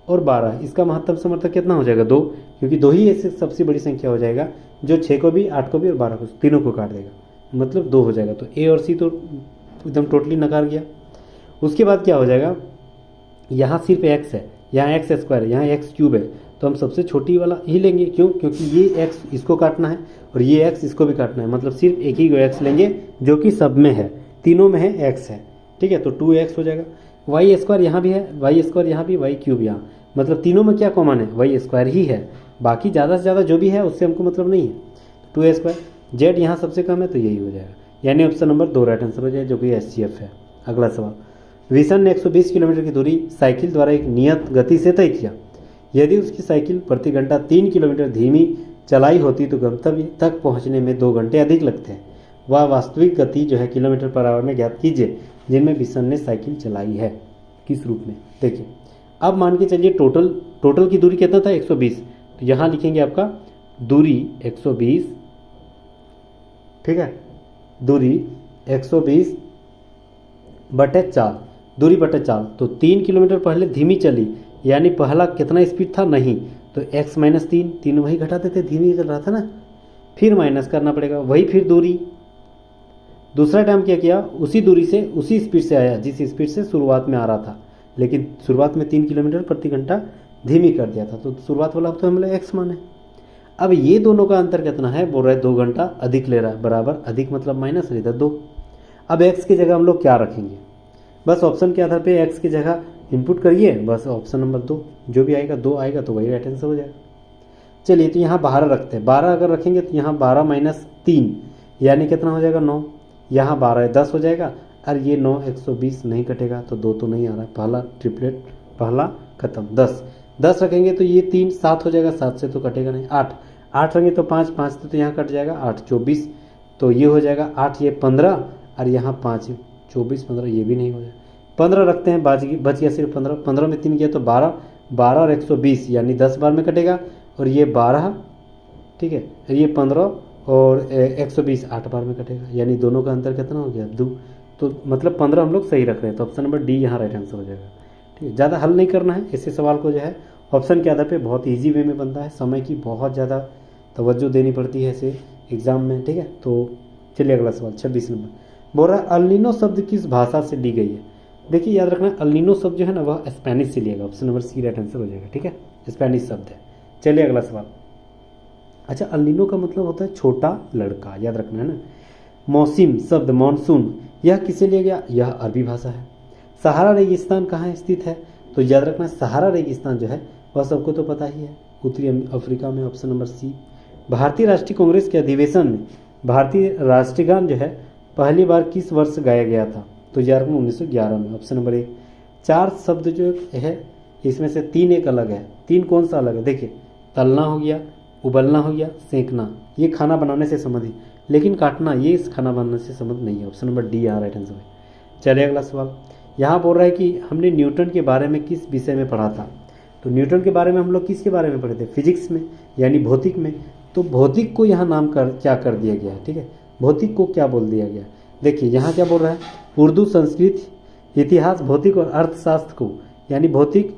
और 12, इसका महत्तम समर्थक कितना हो जाएगा 2, क्योंकि 2 ही ऐसे सबसे बड़ी संख्या हो जाएगा जो 6 को भी 8 को भी और 12 को तीनों को काट देगा, मतलब 2 हो जाएगा। तो ए और सी तो एकदम टोटली नकार गया। उसके बाद क्या हो जाएगा, यहाँ सिर्फ x है, यहाँ x² है, यहाँ x³ है, तो हम सबसे छोटी वाला ही लेंगे। क्यों, क्योंकि ये x इसको काटना है और ये x इसको भी काटना है, मतलब सिर्फ एक ही x लेंगे जो कि सब में है, तीनों में है x है, ठीक है। तो 2x हो जाएगा। y² यहाँ भी है, y² यहाँ भी, y³ यहाँ, मतलब तीनों में क्या कॉमन है y² ही है, बाकी ज़्यादा से ज़्यादा जो भी है उससे हमको मतलब नहीं है। 2a², z यहाँ सबसे कम है तो यही हो जाएगा, यानी ऑप्शन नंबर 2 राइट आंसर हो जाएगा जो कि SCF है। अगला सवाल, विशन ने 120 किलोमीटर की दूरी साइकिल द्वारा एक नियत गति से तय किया। यदि उसकी साइकिल प्रति घंटा 3 किलोमीटर धीमी चलाई होती तो गंतव्य तक पहुंचने में 2 घंटे अधिक लगते हैं। वह वास्तविक गति जो है किलोमीटर पर आवर में ज्ञात कीजिए जिनमें विशन ने साइकिल चलाई है, किस रूप में। देखिए अब मान के चलिए टोटल की दूरी कितना था 120, तो यहाँ लिखेंगे आपका दूरी 120, ठीक है, दूरी 120/4, दूरी बटे 4, तो 3 किलोमीटर पहले धीमी चली, यानी पहला कितना स्पीड था नहीं, तो x - 3 वही घटा देते, धीमी चल रहा था ना, फिर माइनस करना पड़ेगा, वही फिर दूरी। दूसरा टाइम क्या किया, उसी दूरी से उसी स्पीड से आया जिस स्पीड से शुरुआत में आ रहा था, लेकिन शुरुआत में 3 किलोमीटर प्रति घंटा धीमी कर दिया था, तो शुरुआत वाला तो हम लोग x माने। अब ये दोनों का अंतर कितना है, बोल रहा है 2 घंटा अधिक ले रहा है, बराबर अधिक मतलब माइनस, इधर 2। अब x की जगह हम लोग क्या रखेंगे, बस ऑप्शन के आधार पे x की जगह इनपुट करिए, बस ऑप्शन नंबर 2 जो भी आएगा 2 आएगा तो वही राइट आंसर हो जाएगा। चलिए तो यहाँ 12 रखते हैं, 12 अगर रखेंगे तो यहाँ 12 माइनस 3 यानी कितना हो जाएगा 9, यहाँ 12 10 हो जाएगा, और ये 9 120 नहीं कटेगा तो 2 तो नहीं आ रहा है, पहला ट्रिपलेट पहला खत्म। 10 रखेंगे तो ये 3 7 हो जाएगा, 7 से तो कटेगा नहीं। 8 रखेंगे तो 5 तो यहाँ कट जाएगा, 8 24 तो ये हो जाएगा 8 ये 15 और यहाँ 5 24 15 ये भी नहीं हो जाएगा। 15 रखते हैं, बच गया सिर्फ 15 में 3 गया तो 12 और 120 यानी 10 बार में कटेगा, और ये 12 ठीक है, ये 15 और 120 8 बार में कटेगा, यानी दोनों का अंतर कितना हो गया 2। तो मतलब 15 हम लोग सही रख रहे हैं, तो ऑप्शन नंबर डी यहाँ राइट आंसर हो जाएगा। ठीक है, ज़्यादा हल नहीं करना है, ऐसे सवाल को जो है ऑप्शन के आधार पे बहुत ईजी वे में बनता है, समय की बहुत ज़्यादा तवज्जो देनी पड़ती है ऐसे एग्जाम में। ठीक है, तो चलिए अगला सवाल 26 नंबर बोल रहा है अल्निनो शब्द किस भाषा से ली गई है। देखिए याद रखना अल्निनो शब्द जो है ना वह स्पेनिश से लिया गया, option number C right answer हो जाएगा। ठीक है, स्पेनिश शब्द है। चलिए अगला सवाल। अच्छा, अल्निनो का मतलब होता है छोटा लड़का, याद रखना है ना। मौसम शब्द मानसून यह किसे लिया गया, यह अरबी भाषा है। सहारा रेगिस्तान कहाँ स्थित है, तो याद रखना सहारा रेगिस्तान जो है वह सबको तो पता ही है, उत्तरी अफ्रीका में, ऑप्शन नंबर सी। भारतीय राष्ट्रीय कांग्रेस के अधिवेशन में भारतीय राष्ट्रगान जो है पहली बार किस वर्ष गाया गया था, तो याद रखना 1911 में, ऑप्शन नंबर 1। 4 शब्द जो है इसमें से 3 एक अलग है, 3 कौन सा अलग है, देखिए तलना हो गया, उबलना हो गया, सेंकना, ये खाना बनाने से संबंधित, लेकिन काटना ये इस खाना बनाने से संबंध नहीं है, ऑप्शन नंबर डी यहाँ राइट आंसर है। चलिए अगला सवाल। यहाँ बोल रहा है कि हमने न्यूटन के बारे में किस विषय में पढ़ा था, तो न्यूटन के बारे में हम लोग किसके बारे में पढ़े थे, फिजिक्स में यानी भौतिक में। तो भौतिक को यहाँ नाम क्या कर दिया गया है, ठीक है, भौतिक को क्या बोल दिया गया। देखिए यहाँ क्या बोल रहा है, उर्दू, संस्कृत, इतिहास, भौतिक और अर्थशास्त्र को, यानी भौतिक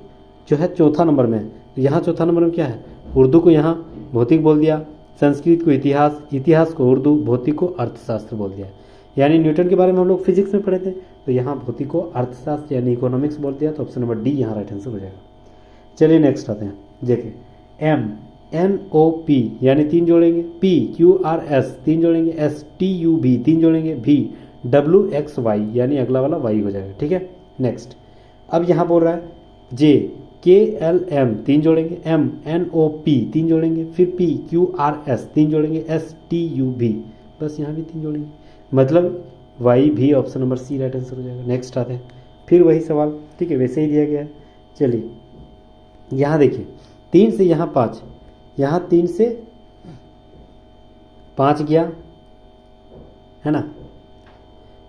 जो है चौथा नंबर में है, तो यहाँ चौथा नंबर में क्या है, उर्दू को यहाँ भौतिक बोल दिया, संस्कृत को इतिहास, इतिहास को उर्दू, भौतिक को अर्थशास्त्र बोल दिया। यानी न्यूटन के बारे में हम लोग फिजिक्स में पढ़े थे, तो यहाँ भौतिक को अर्थशास्त्र यानी इकोनॉमिक्स बोल दिया, तो ऑप्शन नंबर डी यहाँ राइट आंसर हो जाएगा। चलिए नेक्स्ट आते हैं, देखिए MNOP यानी 3 जोड़ेंगे, PQRS 3 जोड़ेंगे, STUV 3 जोड़ेंगे, VWXY यानी अगला वाला Y हो जाएगा। ठीक है, नेक्स्ट। अब यहाँ बोल रहा है JKLM 3 जोड़ेंगे, MNOP 3 जोड़ेंगे, फिर PQRS 3 जोड़ेंगे, STUV बस यहाँ भी 3 जोड़ेंगे, मतलब Y भी option number C right answer हो जाएगा। नेक्स्ट आते हैं, फिर वही सवाल, ठीक है, वैसे ही दिया गया है। चलिए यहाँ देखिए 3 से यहाँ 5, यहाँ 3 से 5 गया है ना,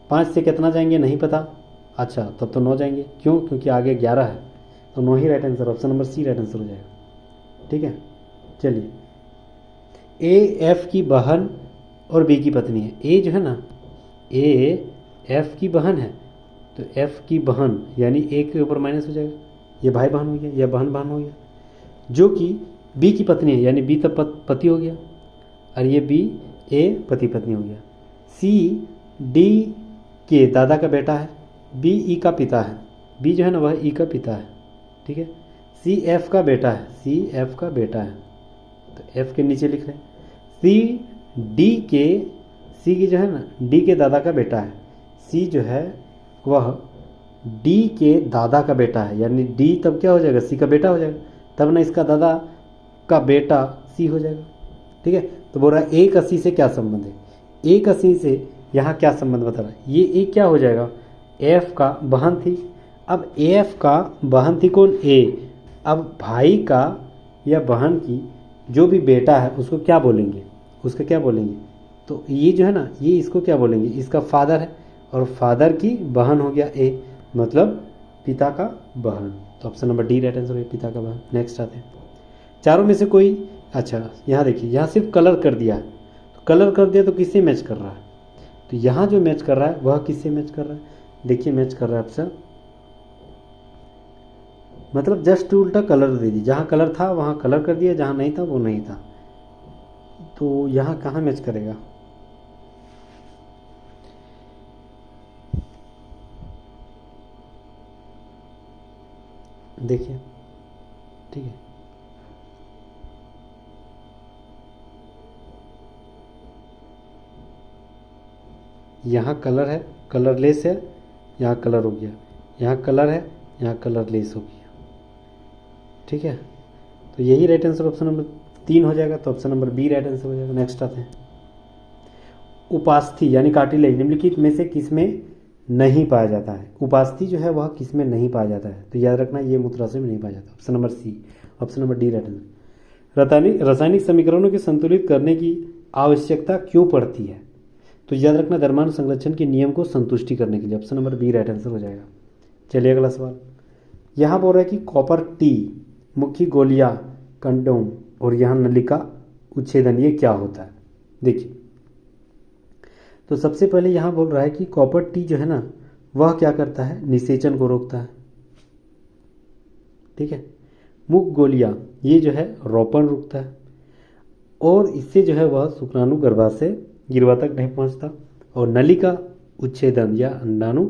5 से कितना जाएंगे नहीं पता, अच्छा तब तो 9 जाएंगे, क्यों, क्योंकि आगे 11 है, तो 9 ही right answer, option number C right answer हो जाएगा। ठीक है, चलिए A F की बहन और B की पत्नी है, A जो है ना A F की बहन है, तो F की बहन यानी A के ऊपर माइनस हो जाएगा, ये भाई बहन हो गया, यह बहन बहन हो गया, जो कि B की पत्नी है यानी B तब पति हो गया, और ये B A पति पत्नी हो गया। C D के दादा का बेटा है, B E का पिता है, B जो है ना वह E का पिता है। ठीक है, C F का बेटा है, C F का बेटा है, तो F के नीचे लिख रहे हैं। C D के, C की जो है ना D के दादा का बेटा है, C जो है वह D के दादा का बेटा है, यानी D तब क्या हो जाएगा, C का बेटा हो जाएगा, तब ना इसका दादा का बेटा C हो जाएगा। ठीक है, तो बोल रहा है A का C से क्या संबंध है, A का C से यहाँ क्या संबंध बता रहा है, ये A क्या हो जाएगा, F का बहन थी। अब AF का बहन थी कौन, A, अब भाई का या बहन की जो भी बेटा है उसको क्या बोलेंगे, उसका क्या बोलेंगे, तो ये जो है ना ये इसको क्या बोलेंगे, इसका फादर है, और फादर की बहन हो गया A, मतलब पिता का बहन, तो option number D right answer है, पिता का बहन। नेक्स्ट आते हैं, चारों में से कोई, अच्छा यहाँ देखिए यहाँ सिर्फ कलर कर दिया है, तो कलर कर दिया तो किससे मैच कर रहा है, तो यहाँ जो मैच कर रहा है वह किससे मैच कर रहा है, देखिए मैच कर रहा है ऑप्शन, मतलब जस्ट उल्टा कलर दे दी, जहाँ कलर था वहाँ कलर कर दिया, जहाँ नहीं था वो नहीं था, तो यहाँ कहाँ मैच करेगा, देखिए। ठीक है, यहाँ कलर है, कलरलेस है, यहाँ कलर हो गया, यहाँ कलर है, यहाँ कलरलेस हो गया। ठीक है, तो यही राइट आंसर ऑप्शन नंबर 3 हो जाएगा। तो option number B right answer हो जाएगा। नेक्स्ट आते हैं, उपास्थि यानी कार्टिलेज निम्नलिखित में से किस में नहीं पाया जाता है। उपास्थि जो है वह किस में नहीं पाया जाता है, तो याद रखना ये मूत्राशय में नहीं पाया जाता। Option number C, option number D right answer. रासायनिक समीकरणों के संतुलित करने की आवश्यकता क्यों पड़ती है, तो याद रखना द्रव्यमान संरक्षण के नियम को संतुष्टि करने के लिए। Option number B right answer हो जाएगा। चलिए अगला सवाल, यहाँ बोल रहा है कि कॉपर टी, मुख्य गोलियां, कंडोम और यहाँ नलिका उच्छेदन, ये क्या होता है। देखिए, तो सबसे पहले यहाँ बोल रहा है कि कॉपर टी जो है ना वह क्या करता है, निषेचन को रोकता है। ठीक है, मुख गोलियां ये जो है रोपण रुकता है, और इससे जो है वह शुक्राणु गर्भाशय गिरवा तक नहीं पहुंचता, और नलिका उच्छेदन या अंडाणु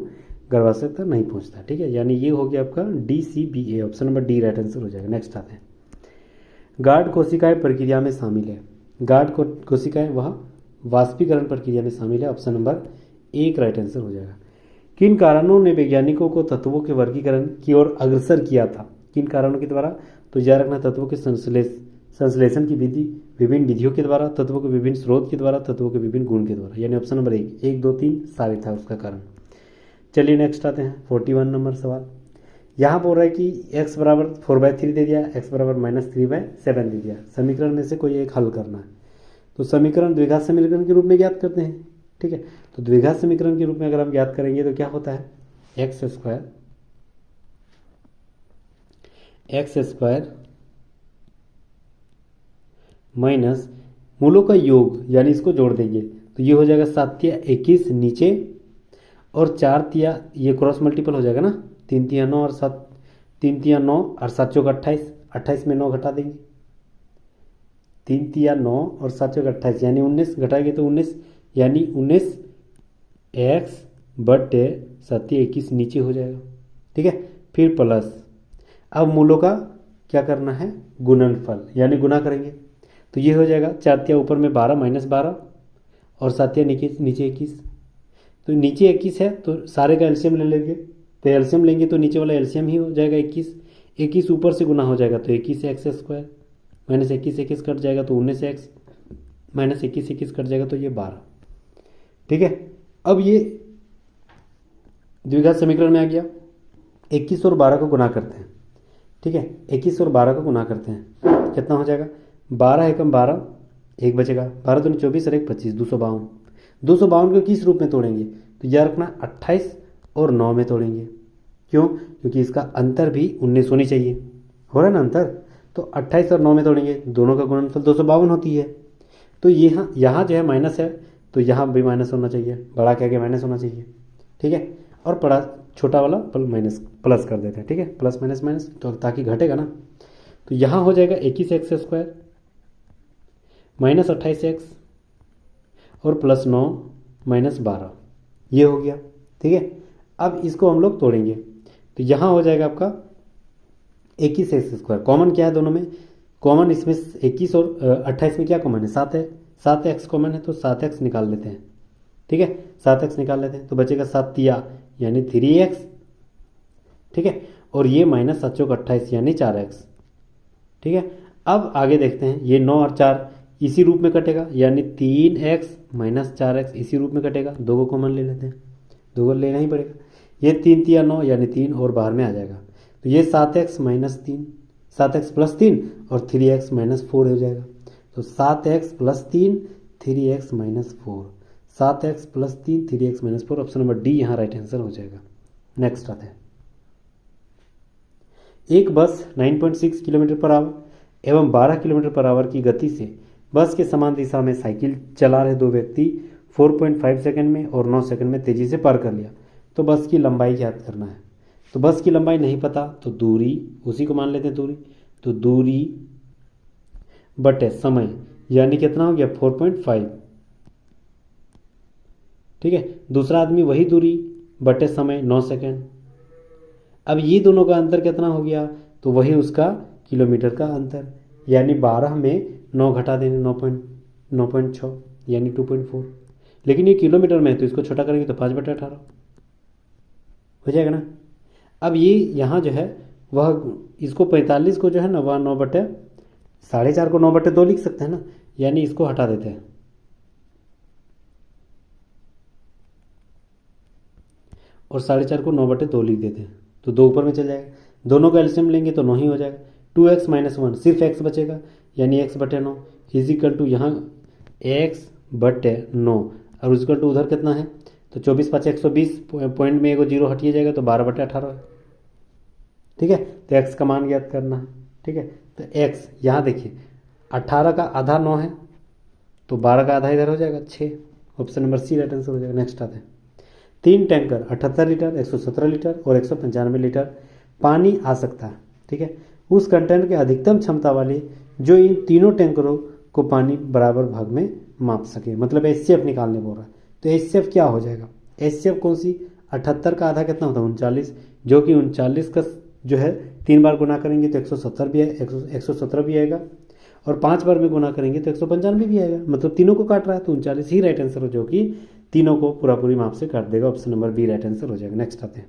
गर्भाशय तक नहीं पहुंचता। ठीक है, यानी ये हो गया आपका DCBA, option number D right answer हो जाएगा। नेक्स्ट आते हैं, गार्ड कोशिकाएं प्रक्रिया में शामिल है। गार्ड कोशिकाएं वह वाष्पीकरण प्रक्रिया में शामिल है। ऑप्शन नंबर 1 राइट आंसर हो जाएगा। किन कारणों ने वैज्ञानिकों को तत्वों के वर्गीकरण की ओर अग्रसर किया था, किन कारणों के द्वारा, तो याद रखना तत्वों के संश्लेषण की विधि, विभिन्न विधियों के द्वारा, तत्वों के विभिन्न स्रोत के द्वारा, तत्वों के विभिन्न गुण के द्वारा, यानी ऑप्शन नंबर 1, 2, 3 साबित था उसका कारण। चलिए नेक्स्ट आते हैं, 41 नंबर सवाल। यहाँ बोल रहा है कि x बराबर 4/3 दे दिया, x बराबर -3/7 दे दिया। समीकरण में से कोई एक हल करना है, तो समीकरण द्विघात समीकरण के रूप में ज्ञात करते हैं। ठीक है, तो द्विघात समीकरण के रूप में अगर हम ज्ञात करेंगे तो क्या होता है, x स्क्वायर माइनस मूलों का योग, यानी इसको जोड़ देंगे तो ये हो जाएगा 7 तिया 21 नीचे, और 4 तिया ये क्रॉस मल्टीपल हो जाएगा ना, 3 तिया 9 और 7, 3 तिया 9 और 7 चौक 28, 28 में 9 घटा देंगे, 3 तिया 9 और 7 चौक 28 यानी 19 घटाएंगे तो 19, यानी 19x बटे 7 तिया 21 नीचे हो जाएगा। ठीक है, फिर प्लस, अब मूलों का क्या करना है, गुणनफल यानी गुना करेंगे, तो ये हो जाएगा 4 तिया ऊपर में 12 -12 और 7 तिया नीचे 21, तो नीचे 21 है तो सारे का एलसीएम ले लेंगे, तो एलसीएम लेंगे तो नीचे वाला एलसीएम ही हो जाएगा 21, 21 ऊपर से गुना हो जाएगा तो 21x स्क्वायर माइनस 21 कट जाएगा तो 19x माइनस 21 कट जाएगा तो ये 12। ठीक है, अब ये द्विघात समीकरण में आ गया, 21 और 12 को गुना करते हैं। ठीक है, 21 और 12 को गुना करते हैं, कितना हो जाएगा, 12 एकम 12, 1 बचेगा, 12 दूनी 24 और 1 25, 252। 252 को किस रूप में तोड़ेंगे, तो याद रखना 28 और 9 में तोड़ेंगे। क्यों, क्योंकि इसका अंतर भी 19 होनी चाहिए, हो रहा है ना अंतर, तो 28 और 9 में तोड़ेंगे, दोनों का गुणनफल 252 होती है। तो यहाँ जो है माइनस है तो यहाँ भी माइनस होना चाहिए, बड़ा क्या के माइनस होना चाहिए। ठीक है, और बड़ा छोटा वाला माइनस प्लस कर देते हैं। ठीक है, प्लस माइनस माइनस तो ताकि घटेगा ना, तो यहाँ हो जाएगा 21x स्क्वायर माइनस 28x और प्लस 9 माइनस 12, ये हो गया। ठीक है, अब इसको हम लोग तोड़ेंगे तो यहाँ हो जाएगा आपका 21x स्क्वायर, कॉमन क्या है दोनों में, कॉमन इसमें 21 और 28 में क्या कॉमन है, 7 है, 7x कॉमन है तो 7x निकाल लेते हैं। ठीक है, 7x निकाल लेते हैं तो बचेगा 7 तिया यानी 3x। ठीक है, और ये माइनस 7 चौक 28 यानी 4x। ठीक है, अब आगे देखते हैं, ये 9 और 4 इसी रूप में कटेगा यानी 3x माइनस 4x इसी रूप में कटेगा, 2 को कॉमन ले लेते हैं, 2 को लेना ही पड़ेगा, ये 3 तिया 9 यानी 3 और बाहर में आ जाएगा, तो ये 7x माइनस 3, 7x प्लस 3 और 3x माइनस 4 हो जाएगा, तो 7x plus 3 3x minus 4, 7x plus 3 3x minus 4, option number D यहाँ राइट आंसर हो जाएगा। नेक्स्ट आते हैं, एक बस 9.6 किलोमीटर पर आवर एवं 12 किलोमीटर पर आवर की गति से बस के समान दिशा में साइकिल चला रहे 2 व्यक्ति 4.5 सेकंड में और 9 सेकंड में तेजी से पार कर लिया, तो बस की लंबाई ज्ञात करना है। तो बस की लंबाई नहीं पता तो दूरी उसी को मान लेते हैं दूरी, तो दूरी बटे समय यानी कितना हो गया 4.5। ठीक है, दूसरा आदमी वही दूरी बटे समय 9 सेकंड, अब ये दोनों का अंतर कितना हो गया, तो वही उसका किलोमीटर का अंतर, यानी 12 में 9 घटा देंगे 9.6 यानी 2.4, लेकिन ये किलोमीटर में है तो इसको छोटा करेंगे तो 5/18 हो जाएगा ना। अब ये यहाँ जो है वह इसको 45 को जो है ना वह 9/4.5 को 9/2 लिख सकते हैं ना, यानी इसको हटा देते हैं और 4.5 को 9/2 लिख देते हैं तो 2 ऊपर में चल जाएगा। दोनों का एलसीएम लेंगे तो 9 ही हो जाएगा। 2x - 1 सिर्फ x बचेगा, यानी x/9 इजिकल टू यहाँ x/9 और इजिकल टू उधर कितना है तो 24 × 5 = 120, पॉइंट में एगो 0 हटिए जाएगा तो 12/18 है। ठीक है, तो x का मान ज्ञात करना है। ठीक है, तो x यहाँ देखिए 18 का आधा 9 है तो 12 का आधा इधर हो जाएगा 6, option number C right answer हो जाएगा। नेक्स्ट आते हैं 3 टैंकर 78 लीटर, 117 लीटर और 195 लीटर पानी आ सकता है। ठीक है, उस कंटेनर के अधिकतम क्षमता वाले जो इन तीनों टैंकरों को पानी बराबर भाग में माप सके, मतलब एचसीएफ निकालने बोल रहा है। तो एचसीएफ क्या हो जाएगा, एचसीएफ कौन सी 78 का आधा कितना होता है 39, जो कि 39 का जो है 3 बार गुना करेंगे तो 170 भी 117 भी आएगा और 5 बार में गुना करेंगे तो 195 भी आएगा, मतलब तीनों को काट रहा है तो 39 ही राइट आंसर हो, जो कि तीनों को पूरी माप से काट देगा। Option number B right answer हो जाएगा। नेक्स्ट आते हैं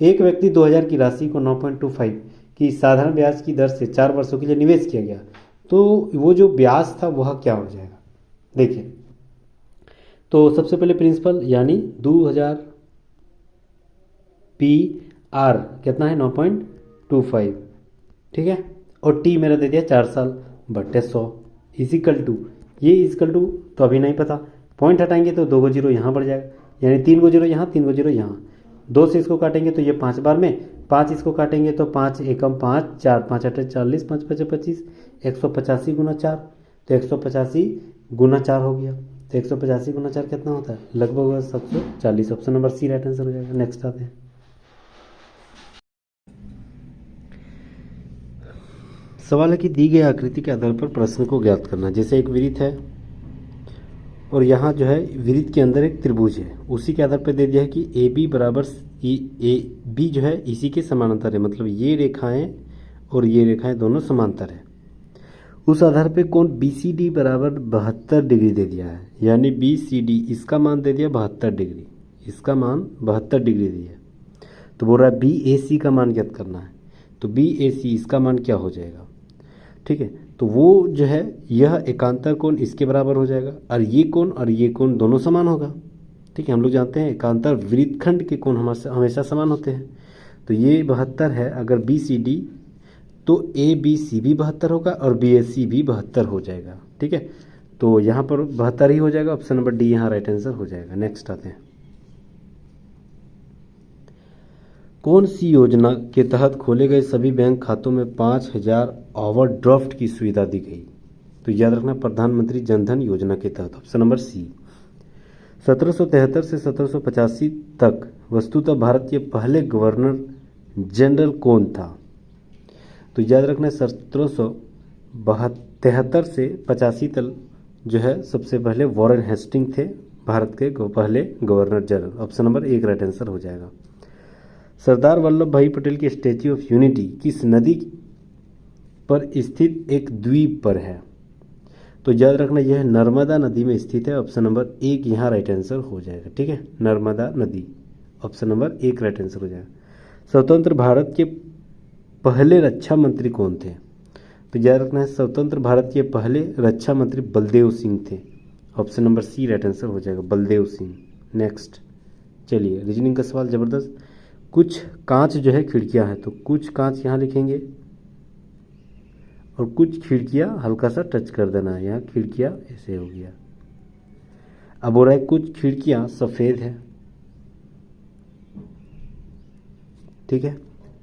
एक व्यक्ति 2000 की राशि को 9.25 की साधारण ब्याज की दर से 4 वर्षों के लिए निवेश किया गया, तो वो जो ब्याज था वह क्या हो जाएगा। देखिए, तो सबसे पहले प्रिंसिपल यानी 2000 PR कितना है 9.25, ठीक है, और टी मेरा दे दिया 4 साल बट्टे 100 इजिकल टू ये इजिकल टू तो अभी नहीं पता, पॉइंट हटाएंगे तो 2 0 यहाँ बढ़ जाएगा, यानी 3 0 यहाँ 3 0 यहाँ, 2 से इसको काटेंगे तो ये 5 बार में, 5 इसको काटेंगे तो 5 एकम 5 4 5 8 40 5 5 25 185 गुना 4, तो 185 गुना 4 हो गया, तो 185 गुना 4 कितना होता है लगभग 740, option number C right answer हो जाएगा। नेक्स्ट आते हैं सवाल है कि दी गई आकृति के आधार पर प्रश्न को ज्ञात करना। जैसे एक वृत्त है और यहाँ जो है वृत्त के अंदर एक त्रिभुज है, उसी के आधार पर दे दिया है कि ए बी बराबर ए बी जो है इसी के समानांतर है, मतलब ये रेखाएं और ये रेखाएं दोनों समांतर है। उस आधार पे कोण बी सी डी बराबर 72 डिग्री दे दिया है, यानी बी सी डी इसका मान दे दिया 72 डिग्री, इसका मान 72 डिग्री दिया, तो बोल रहा है बी ए सी का मान ज्ञात करना है, तो बी ए सी इसका मान क्या हो जाएगा। ठीक है, तो वो जो है यह एकांतर कोण इसके बराबर हो जाएगा और ये कोण दोनों समान होगा। ठीक है, हम लोग जानते हैं एकांतर वृत्तखंड के कोण हमेशा समान होते हैं, तो ये 72 है, अगर बी सी डी तो ए बी सी भी 72 होगा और बी ए सी भी 72 हो जाएगा। ठीक है, तो यहाँ पर 72 ही हो जाएगा, ऑप्शन नंबर डी यहाँ राइट आंसर हो जाएगा। नेक्स्ट आते हैं कौन सी योजना के तहत खोले गए सभी बैंक खातों में 5000 ओवरड्राफ्ट की सुविधा दी गई, तो याद रखना प्रधानमंत्री जनधन योजना के तहत, ऑप्शन नंबर सी। 1773 से 1785 तक वस्तुतः भारत के पहले गवर्नर जनरल कौन था, तो याद रखना 1773 से 85 तक जो है सबसे पहले वॉरेन हेस्टिंग थे भारत के पहले governor general, option number 1 right answer हो जाएगा। सरदार वल्लभ भाई पटेल की स्टैच्यू ऑफ यूनिटी किस नदी पर स्थित एक द्वीप पर है, तो याद रखना यह नर्मदा नदी में स्थित है, ऑप्शन नंबर 1 यहाँ राइट आंसर हो जाएगा। ठीक है, नर्मदा नदी, ऑप्शन नंबर 1 राइट आंसर हो जाएगा। स्वतंत्र भारत के पहले रक्षा मंत्री कौन थे, तो याद रखना है स्वतंत्र भारत के पहले रक्षा मंत्री बलदेव सिंह थे, option number C right answer हो जाएगा, बलदेव सिंह। नेक्स्ट चलिए रीजनिंग का सवाल ज़बरदस्त। कुछ कांच जो है खिड़कियां हैं, तो कुछ कांच यहाँ लिखेंगे और कुछ खिड़कियां हल्का सा टच कर देना है, यहाँ खिड़कियां ऐसे हो गया। अब हो रहा है कुछ खिड़कियां सफ़ेद है, ठीक है,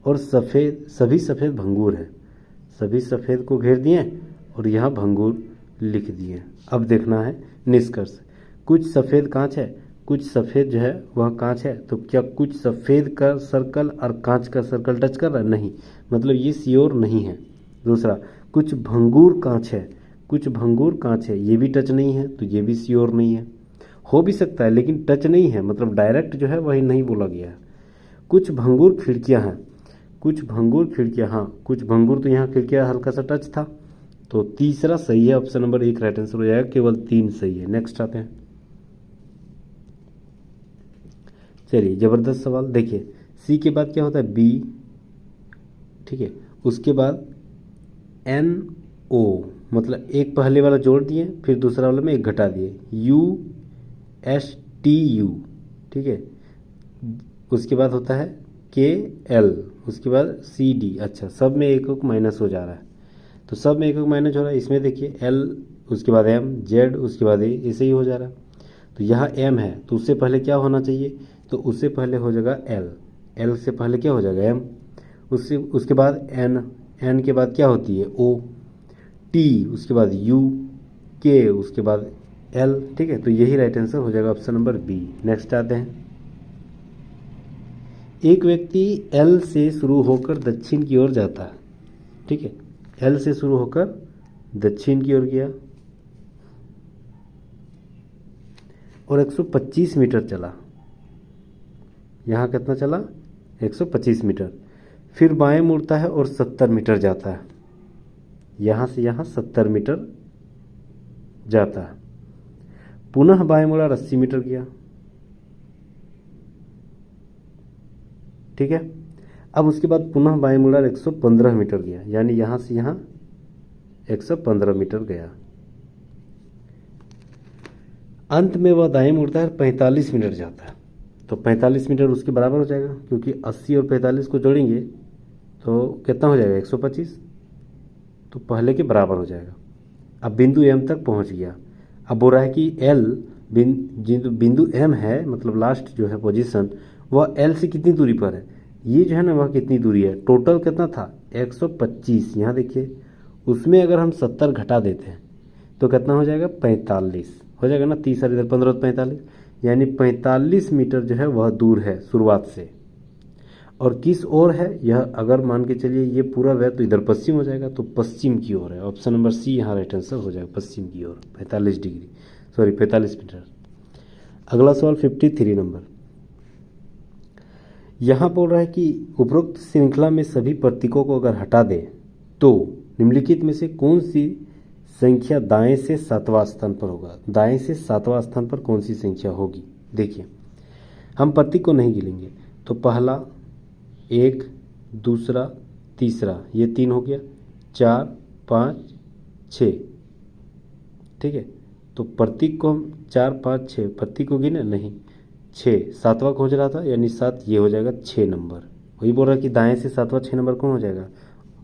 और सफ़ेद सभी सफ़ेद भंगूर है, सभी सफ़ेद को घेर दिए और यहाँ भंगूर लिख दिए। अब देखना है निष्कर्ष, कुछ सफ़ेद कांच है, कुछ सफ़ेद जो है वह कांच है, तो क्या कुछ सफ़ेद का सर्कल और कांच का सर्कल टच कर रहा है, नहीं, मतलब ये श्योर नहीं है। दूसरा कुछ भंगूर कांच है, कुछ भंगूर कांच है, ये भी टच नहीं है, तो ये भी श्योर नहीं है, हो भी सकता है लेकिन टच नहीं है, मतलब डायरेक्ट जो है वही नहीं बोला गया है। कुछ भंगूर खिड़कियां हैं, कुछ भंगूर खिड़कियां, हाँ कुछ भंगूर, तो यहाँ खिड़कियां हल्का सा टच था, तो तीसरा सही है, ऑप्शन नंबर 1 राइट आंसर हो जाएगा, केवल 3 सही है। नेक्स्ट आते हैं चलिए ज़बरदस्त सवाल। देखिए सी के बाद क्या होता है बी, ठीक है, उसके बाद एन ओ, मतलब एक पहले वाला जोड़ दिए फिर दूसरा वाला में एक घटा दिए, यू एस टी यू, ठीक है, उसके बाद होता है के एल, उसके बाद सी डी। अच्छा सब में एक माइनस हो जा रहा है, तो सब में एक माइनस हो रहा है। इसमें देखिए एल, उसके बाद एम, जेड, उसके बाद ए, ऐसे ही हो जा रहा है। तो यहाँ एम है तो उससे पहले क्या होना चाहिए, तो उससे पहले हो जाएगा एल, एल से पहले क्या हो जाएगा एम, उसके बाद एन, एन के बाद क्या होती है ओ, टी, उसके बाद यू, के, उसके बाद एल, ठीक है। तो यही राइट आंसर हो जाएगा ऑप्शन नंबर बी। नेक्स्ट आते हैं, एक व्यक्ति एल से शुरू होकर दक्षिण की ओर जाता है, ठीक है, एल से शुरू होकर दक्षिण की ओर गया और 125 मीटर चला। यहाँ कितना चला 125 मीटर, फिर बाएं मुड़ता है और 70 मीटर जाता है, यहाँ से यहाँ 70 मीटर जाता है, पुनः बाएं मुड़ा और 80 मीटर गया, ठीक है। अब उसके बाद पुनः बाएं मुड़ा 115 मीटर गया, यानी यहाँ से यहाँ 115 मीटर गया। अंत में वह दाएं मुड़ता है 45 मीटर जाता है, तो 45 मीटर उसके बराबर हो जाएगा, क्योंकि 80 और 45 को जोड़ेंगे तो कितना हो जाएगा 125, तो पहले के बराबर हो जाएगा। अब बिंदु एम तक पहुंच गया। अब बोल रहा है कि एल बिंदु एम है, मतलब लास्ट जो है पोजीशन, वह एल से कितनी दूरी पर है, ये जो है ना वह कितनी दूरी है, टोटल कितना था 125। यहाँ देखिए उसमें अगर हम 70 घटा देते हैं तो कितना हो जाएगा 45 हो जाएगा ना, 30 और इधर 15 45, यानी 45 मीटर जो है वह दूर है शुरुआत से। और किस ओर है यह, अगर मान के चलिए ये पूरब है तो इधर पश्चिम हो जाएगा, तो पश्चिम की ओर है। ऑप्शन नंबर सी यहाँ राइट आंसर हो जाएगा, पश्चिम की ओर 45 डिग्री, सॉरी 45 मीटर। अगला सवाल 53 नंबर, यहाँ बोल रहा है कि उपरोक्त श्रृंखला में सभी प्रतीकों को अगर हटा दें तो निम्नलिखित में से कौन सी संख्या दाएं से 7वां स्थान पर होगा। दाएं से 7वां स्थान पर कौन सी संख्या होगी। देखिए हम प्रतीक को नहीं गिनेंगे, तो पहला, एक, दूसरा, तीसरा, ये 3 हो गया, 4, 5, 6, ठीक है। तो प्रतीक को हम 4, 5, 6 प्रतीक को गिने नहीं, 6, 7वां खोज रहा था, यानी 7, ये हो जाएगा 6 नंबर। वही बोल रहा है कि दाएं से 7वां 6 नंबर कौन हो जाएगा,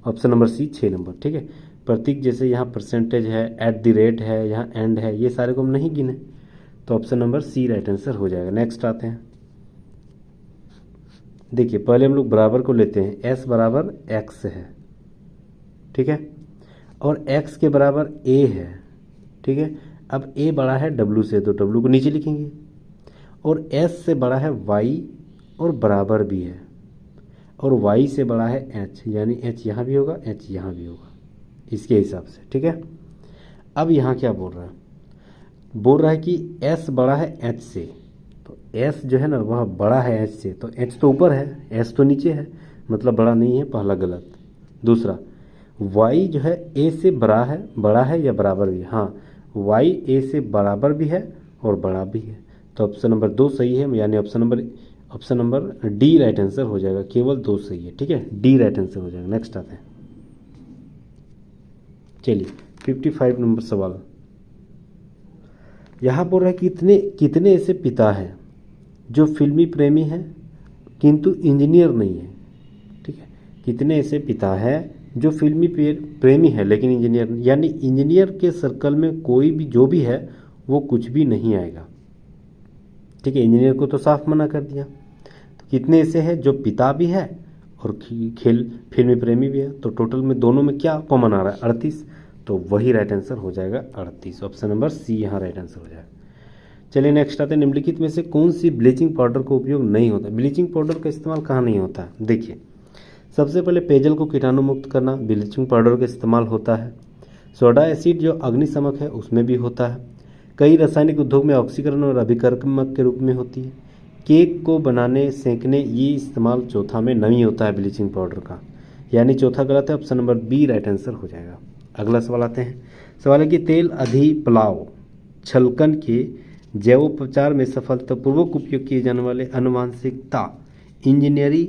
ऑप्शन नंबर सी 6 नंबर, ठीक है। प्रतीक जैसे यहाँ परसेंटेज है, एट द रेट है, यहाँ एंड है, ये सारे को हम नहीं गिने, तो option number C right answer हो जाएगा। नेक्स्ट आते हैं, देखिए पहले हम लोग बराबर को लेते हैं, एस बराबर एक्स है, ठीक है, और एक्स के बराबर ए है, ठीक है। अब ए बड़ा है डब्लू से, तो डब्लू को नीचे लिखेंगे, और एस से बड़ा है वाई और बराबर भी है, और वाई से बड़ा है एच, यानी एच यहाँ भी होगा, एच यहाँ भी होगा, इसके हिसाब से, ठीक है। अब यहाँ क्या बोल रहा है, बोल रहा है कि एस बड़ा है एच से, तो एस जो है ना वह बड़ा है एच से, तो एच तो ऊपर है, एस तो नीचे है, मतलब बड़ा नहीं है, पहला गलत। दूसरा, वाई जो है ए से बड़ा है या बराबर भी है, हाँ वाई ए से बराबर भी है और बड़ा भी है, तो ऑप्शन नंबर 2 सही है, यानी option number D right answer हो जाएगा, केवल 2 सही है, ठीक है, डी राइट आंसर हो जाएगा। नेक्स्ट आते हैं, चलिए 55 नंबर सवाल, यहाँ पर है कितने ऐसे पिता हैं जो फिल्मी प्रेमी हैं किंतु इंजीनियर नहीं है, ठीक है। कितने ऐसे पिता हैं जो फिल्मी प्रेमी है लेकिन इंजीनियर, यानी इंजीनियर के सर्कल में कोई भी जो भी है वो कुछ भी नहीं आएगा, ठीक है। इंजीनियर को तो साफ मना कर दिया, तो कितने ऐसे हैं जो पिता भी है और फिल्मी प्रेमी भी है, तो टोटल में दोनों में क्या कॉमन आ रहा है 38, तो वही राइट आंसर हो जाएगा 38, ऑप्शन नंबर सी यहाँ राइट आंसर हो जाएगा। चलिए नेक्स्ट आते हैं, निम्नलिखित में से कौन सी ब्लीचिंग पाउडर का उपयोग नहीं होता। ब्लीचिंग पाउडर का इस्तेमाल कहाँ नहीं होता है, देखिए सबसे पहले पेयजल को कीटाणु मुक्त करना ब्लीचिंग पाउडर का इस्तेमाल होता है। सोडा एसिड जो अग्निशमक है उसमें भी होता है। कई रासायनिक उद्योग में ऑक्सीकरण और अभिकर्मक के रूप में होती है। केक को बनाने सेंकने ये इस्तेमाल, चौथा में नहीं होता है ब्लीचिंग पाउडर का, यानी चौथा गलत है, option number B right answer हो जाएगा। अगला सवाल आते हैं, सवाल है कि तेल अधिप्लाव छलकन के जैवोपचार में सफलतापूर्वक उपयोग किए जाने वाले आनुवंशिकता इंजीनियरी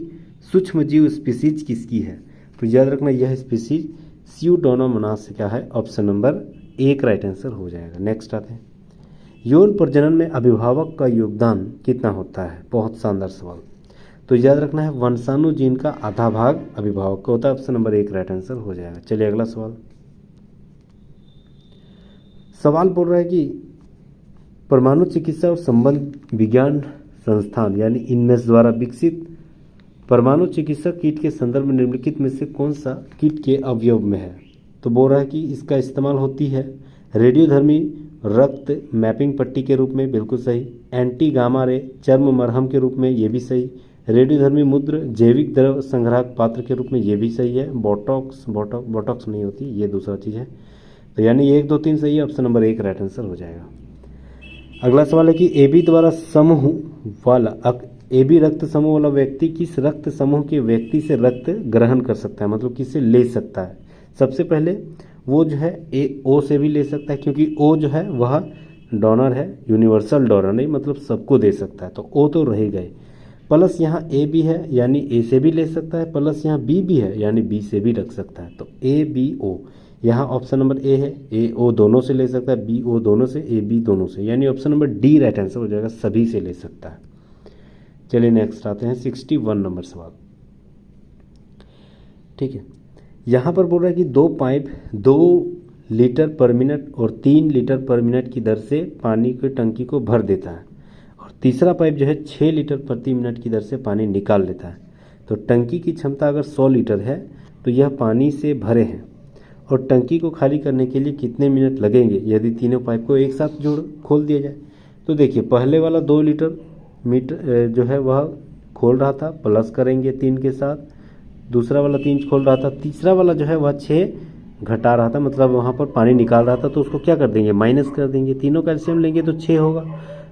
सूक्ष्म जीव स्पीसीज किसकी है? तो याद रखना यह स्पीसीज स्यूडोमोनास क्या है? ऑप्शन नंबर 1 राइट आंसर हो जाएगा। नेक्स्ट आते हैं, यौन प्रजनन में अभिभावक का योगदान कितना होता है? बहुत शानदार सवाल। तो याद रखना है वंशाणु जीन का आधा भाग अभिभावक का होता है। ऑप्शन नंबर 1 राइट आंसर हो जाएगा। चलिए अगला सवाल। सवाल बोल रहा है कि परमाणु चिकित्सा और संबंध विज्ञान संस्थान यानी इनमेस द्वारा विकसित परमाणु चिकित्सा किट के संदर्भ में निम्नलिखित में से कौन सा किट के अवयव में है? तो बोल रहा है कि इसका इस्तेमाल होती है रेडियोधर्मी रक्त मैपिंग पट्टी के रूप में, बिल्कुल सही। एंटी गामा रे चर्म मरहम के रूप में, ये भी सही। रेडियोधर्मी मुद्र जैविक द्रव संग्राहक पात्र के रूप में, ये भी सही है। बोटॉक्स नहीं होती, ये दूसरा चीज़ है। तो यानी 1 2 3 सही है। ऑप्शन नंबर 1 राइट आंसर हो जाएगा। अगला सवाल है कि एबी द्वारा समूह वाला एबी रक्त समूह वाला व्यक्ति किस रक्त समूह के व्यक्ति से रक्त ग्रहण कर सकता है, मतलब किससे ले सकता है? सबसे पहले वो जो है ओ से भी ले सकता है, क्योंकि ओ जो है वह डोनर है, यूनिवर्सल डोनर नहीं, मतलब सबको दे सकता है, तो ओ तो रह गए। प्लस यहाँ ए भी है यानी ए से भी ले सकता है, प्लस यहाँ बी भी है यानी बी से भी रख सकता है। तो ए बी ओ, यहाँ ऑप्शन नंबर ए है, ए ओ दोनों से ले सकता है, बी ओ दोनों से, ए बी दोनों से, यानी option number D right answer हो जाएगा, सभी से ले सकता है। चलिए नेक्स्ट आते हैं 61 नंबर सवाल। ठीक है, यहाँ पर बोल रहा है कि 2 पाइप 2 लीटर पर मिनट और 3 लीटर पर मिनट की दर से पानी की टंकी को भर देता है, और तीसरा पाइप जो है 6 लीटर प्रति मिनट की दर से पानी निकाल लेता है। तो टंकी की क्षमता अगर 100 लीटर है तो यह पानी से भरे हैं, और टंकी को खाली करने के लिए कितने मिनट लगेंगे यदि तीनों पाइप को एक साथ खोल दिया जाए? तो देखिए पहले वाला 2 लीटर जो है वह खोल रहा था, प्लस करेंगे 3 के साथ, दूसरा वाला 3 खोल रहा था, तीसरा वाला जो है वह 6 घटा रहा था, मतलब वहाँ पर पानी निकाल रहा था, तो उसको क्या कर देंगे? माइनस कर देंगे। तीनों का एलसीएम लेंगे तो 6 होगा।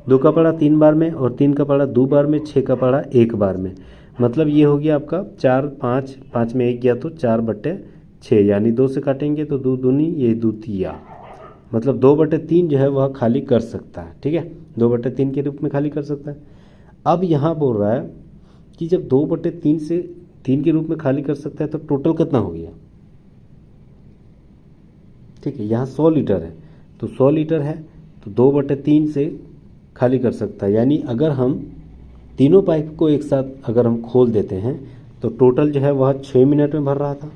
2 का पड़ा 3 बार में, और 3 का पड़ा 2 बार में, 6 का पड़ा 1 बार में, मतलब ये हो गया आपका 4 5 5 में 1 गया तो 4/6, यानी 2 से काटेंगे तो 2 दूनी, ये 2 तिया, मतलब 2/3 जो है वह खाली कर सकता है। ठीक है, 2/3 के रूप में खाली कर सकता है। अब यहाँ बोल रहा है कि जब 2/3 से 3 के रूप में खाली कर सकता है तो टोटल कितना हो गया? ठीक है, यहाँ 100 लीटर है, तो 100 लीटर है तो 2/3 से खाली कर सकता है, यानी अगर हम तीनों पाइप को एक साथ अगर हम खोल देते हैं तो टोटल जो है वह 6 मिनट में भर रहा था,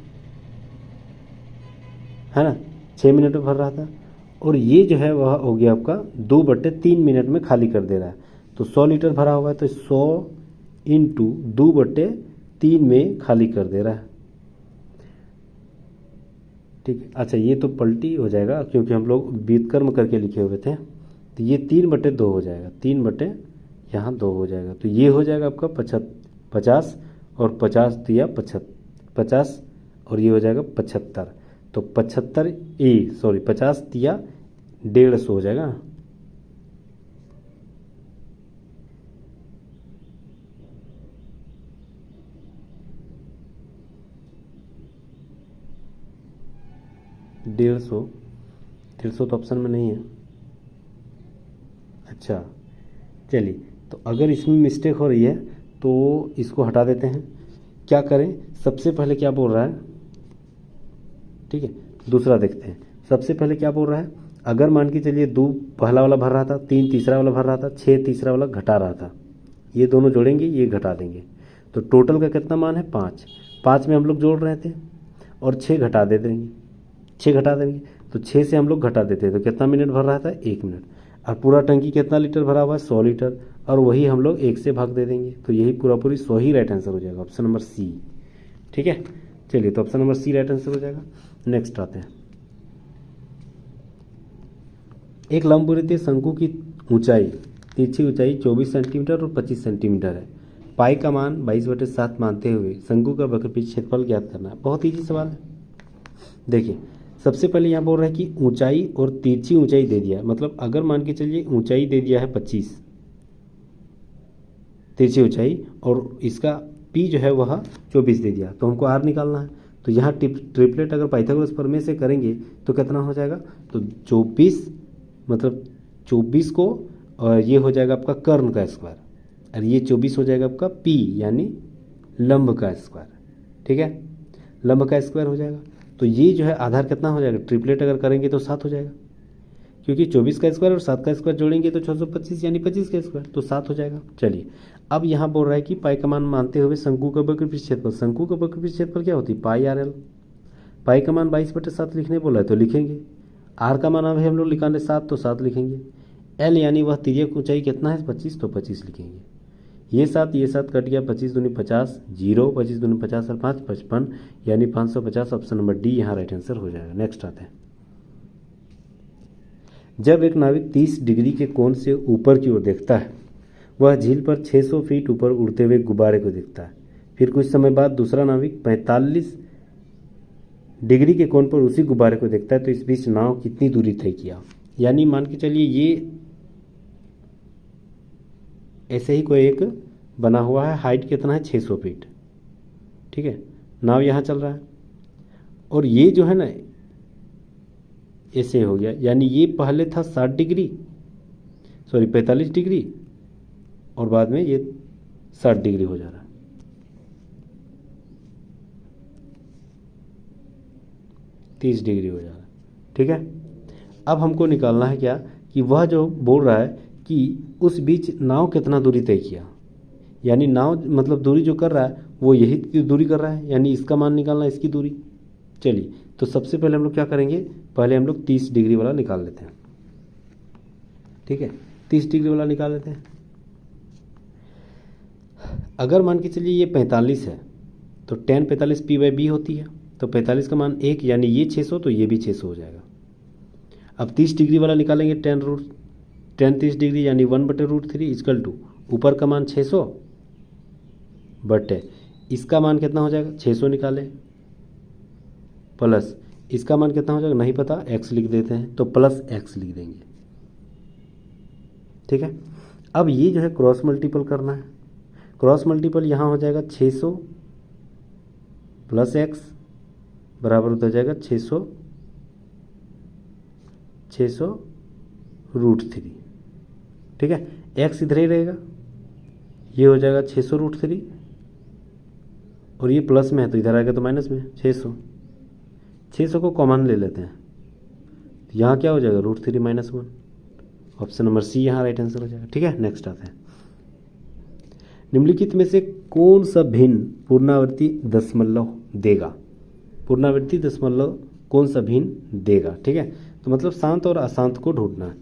है ना, 6 मिनट में भर रहा था, और ये जो है वह हो गया आपका 2/3 मिनट में खाली कर दे रहा है। तो 100 लीटर भरा हुआ है तो 100 इंटू 2/3 में खाली कर दे रहा है। ठीक है, अच्छा ये तो पलटी हो जाएगा क्योंकि हम लोग व्युत्क्रम करके लिखे हुए थे, तो ये 3/2 हो जाएगा, 3/2 हो जाएगा, तो ये हो जाएगा आपका 50 और 50 दिया 50 और ये हो जाएगा 75, तो 50 दिया 150 हो जाएगा। डेढ़ सौ तो ऑप्शन में नहीं है। अच्छा चलिए, तो अगर इसमें मिस्टेक हो रही है तो इसको हटा देते हैं। क्या करें? सबसे पहले क्या बोल रहा है? ठीक है, दूसरा देखते हैं। सबसे पहले क्या बोल रहा है? अगर मान के चलिए 2 पहला वाला भर रहा था, 3 तीसरा वाला भर रहा था, 6 तीसरा वाला घटा रहा था, ये दोनों जोड़ेंगे, ये घटा देंगे, तो टोटल का कितना मान है? 5 में हम लोग जोड़ रहे थे और 6 घटा दे देंगे, 6 घटा देंगे, तो 6 से हम लोग घटा देते हैं तो कितना मिनट भर रहा था? 1 मिनट। और पूरा टंकी कितना लीटर भरा हुआ है? 100 लीटर, और वही हम लोग 1 से भाग दे देंगे, तो यही पूरी 100 ही राइट आंसर हो जाएगा, ऑप्शन नंबर सी। ठीक है, चलिए तो option number C right answer हो जाएगा। नेक्स्ट आते हैं, एक लंबवृत्तीय शंकु की ऊंचाई, तिरछी ऊंचाई 24 सेंटीमीटर और 25 सेंटीमीटर है। पाई का मान 22/7 मानते हुए शंकु का वक्रपीय क्षेत्रफल ज्ञात करना है। बहुत ईजी सवाल है। देखिए सबसे पहले यहाँ बोल रहा है कि ऊंचाई और तिरछी ऊंचाई दे दिया, मतलब अगर मान के चलिए ऊंचाई दे दिया है 25, तिरछी ऊंचाई, और इसका पी जो है वह 24 दे दिया, तो हमको आर निकालना है। तो यहाँ ट्रिपलेट अगर पाइथागोरस प्रमेय से करेंगे तो कितना हो जाएगा? तो 24 मतलब 24 को और ये हो जाएगा आपका कर्ण का स्क्वायर, और ये 24 हो जाएगा आपका पी यानी लंब का स्क्वायर। ठीक है, लंब का स्क्वायर हो जाएगा। तो ये जो है आधार कितना हो जाएगा, ट्रिपलेट अगर करेंगे तो 7 हो जाएगा, क्योंकि 24 का स्क्वायर और 7 का स्क्वायर जोड़ेंगे तो 625 यानी 25 का स्क्वायर, तो 7 हो जाएगा। चलिए, अब यहाँ बोल रहा है कि पाई का मान मानते हुए शंकु का वक्र क्षेत्रफल, शंकु का वक्र क्षेत्रफल क्या होती है, पाई आर एल। पाई का मान 22/7 लिखने बोला है तो लिखेंगे, आर का मान अभी हम लोग लिखाने 7 तो 7 लिखेंगे, एल यानी वह तिर्यक ऊंचाई कितना है 25 तो 25 लिखेंगे। ये 7 कट गया, 25 दूनी 50, 0, 25 दूनी 50 और 5 55 यानी 550। ऑप्शन नंबर डी यहाँ राइट आंसर हो जाएगा। नेक्स्ट आते हैं, जब एक नाविक 30 डिग्री के कोण से ऊपर की ओर देखता है, वह झील पर 600 फीट ऊपर उड़ते हुए गुब्बारे को देखता है। फिर कुछ समय बाद दूसरा नाविक 45 डिग्री के कोण पर उसी गुब्बारे को देखता है, तो इस बीच नाव कितनी दूरी तय किया। यानी मान के चलिए ये ऐसे ही कोई एक बना हुआ है, हाइट कितना है 600 फीट। ठीक है, नाव यहाँ चल रहा है और ये जो है ना ऐसे हो गया, यानी ये पहले था 45 डिग्री और बाद में ये 60 डिग्री हो जा रहा है। तीस डिग्री हो जा रहा है। ठीक है, अब हमको निकालना है क्या कि वह जो बोल रहा है कि उस बीच नाव कितना दूरी तय किया, यानी नाव मतलब दूरी जो कर रहा है वो यही दूरी कर रहा है, यानी इसका मान निकालना है, इसकी दूरी। चलिए, तो सबसे पहले हम लोग क्या करेंगे, पहले हम लोग 30 डिग्री वाला निकाल लेते हैं। ठीक है, 30 डिग्री वाला निकाल लेते हैं। अगर मान के चलिए ये 45 है तो tan 45 p/b होती है, तो 45 का मान 1 यानी ये 600 तो ये भी 600 हो जाएगा। अब 30 डिग्री वाला निकालेंगे, tan 30 डिग्री यानी 1/√3 इक्वल टू ऊपर का मान 600 बटे इसका मान कितना हो जाएगा 600 निकाले प्लस इसका मान कितना हो जाएगा नहीं पता, x लिख देते हैं तो प्लस x लिख देंगे। ठीक है, अब ये जो है क्रॉस मल्टीपल करना है, क्रॉस मल्टीपल यहाँ हो जाएगा 600 प्लस x बराबर हो जाएगा 600√3। ठीक है, x इधर ही रहेगा, ये हो जाएगा 600√3 और ये प्लस में है तो इधर आएगा तो माइनस में 600 को कॉमन ले लेते हैं, तो यहाँ क्या हो जाएगा √3 - 1। ऑप्शन नंबर सी यहाँ राइट आंसर हो जाएगा। ठीक है, नेक्स्ट आते हैं, निम्नलिखित में से कौन सा भिन्न पूर्णावर्ती दशमलव देगा, पूर्णावर्ती दशमलव कौन सा भिन्न देगा। ठीक है, तो मतलब शांत और अशांत को ढूंढना है,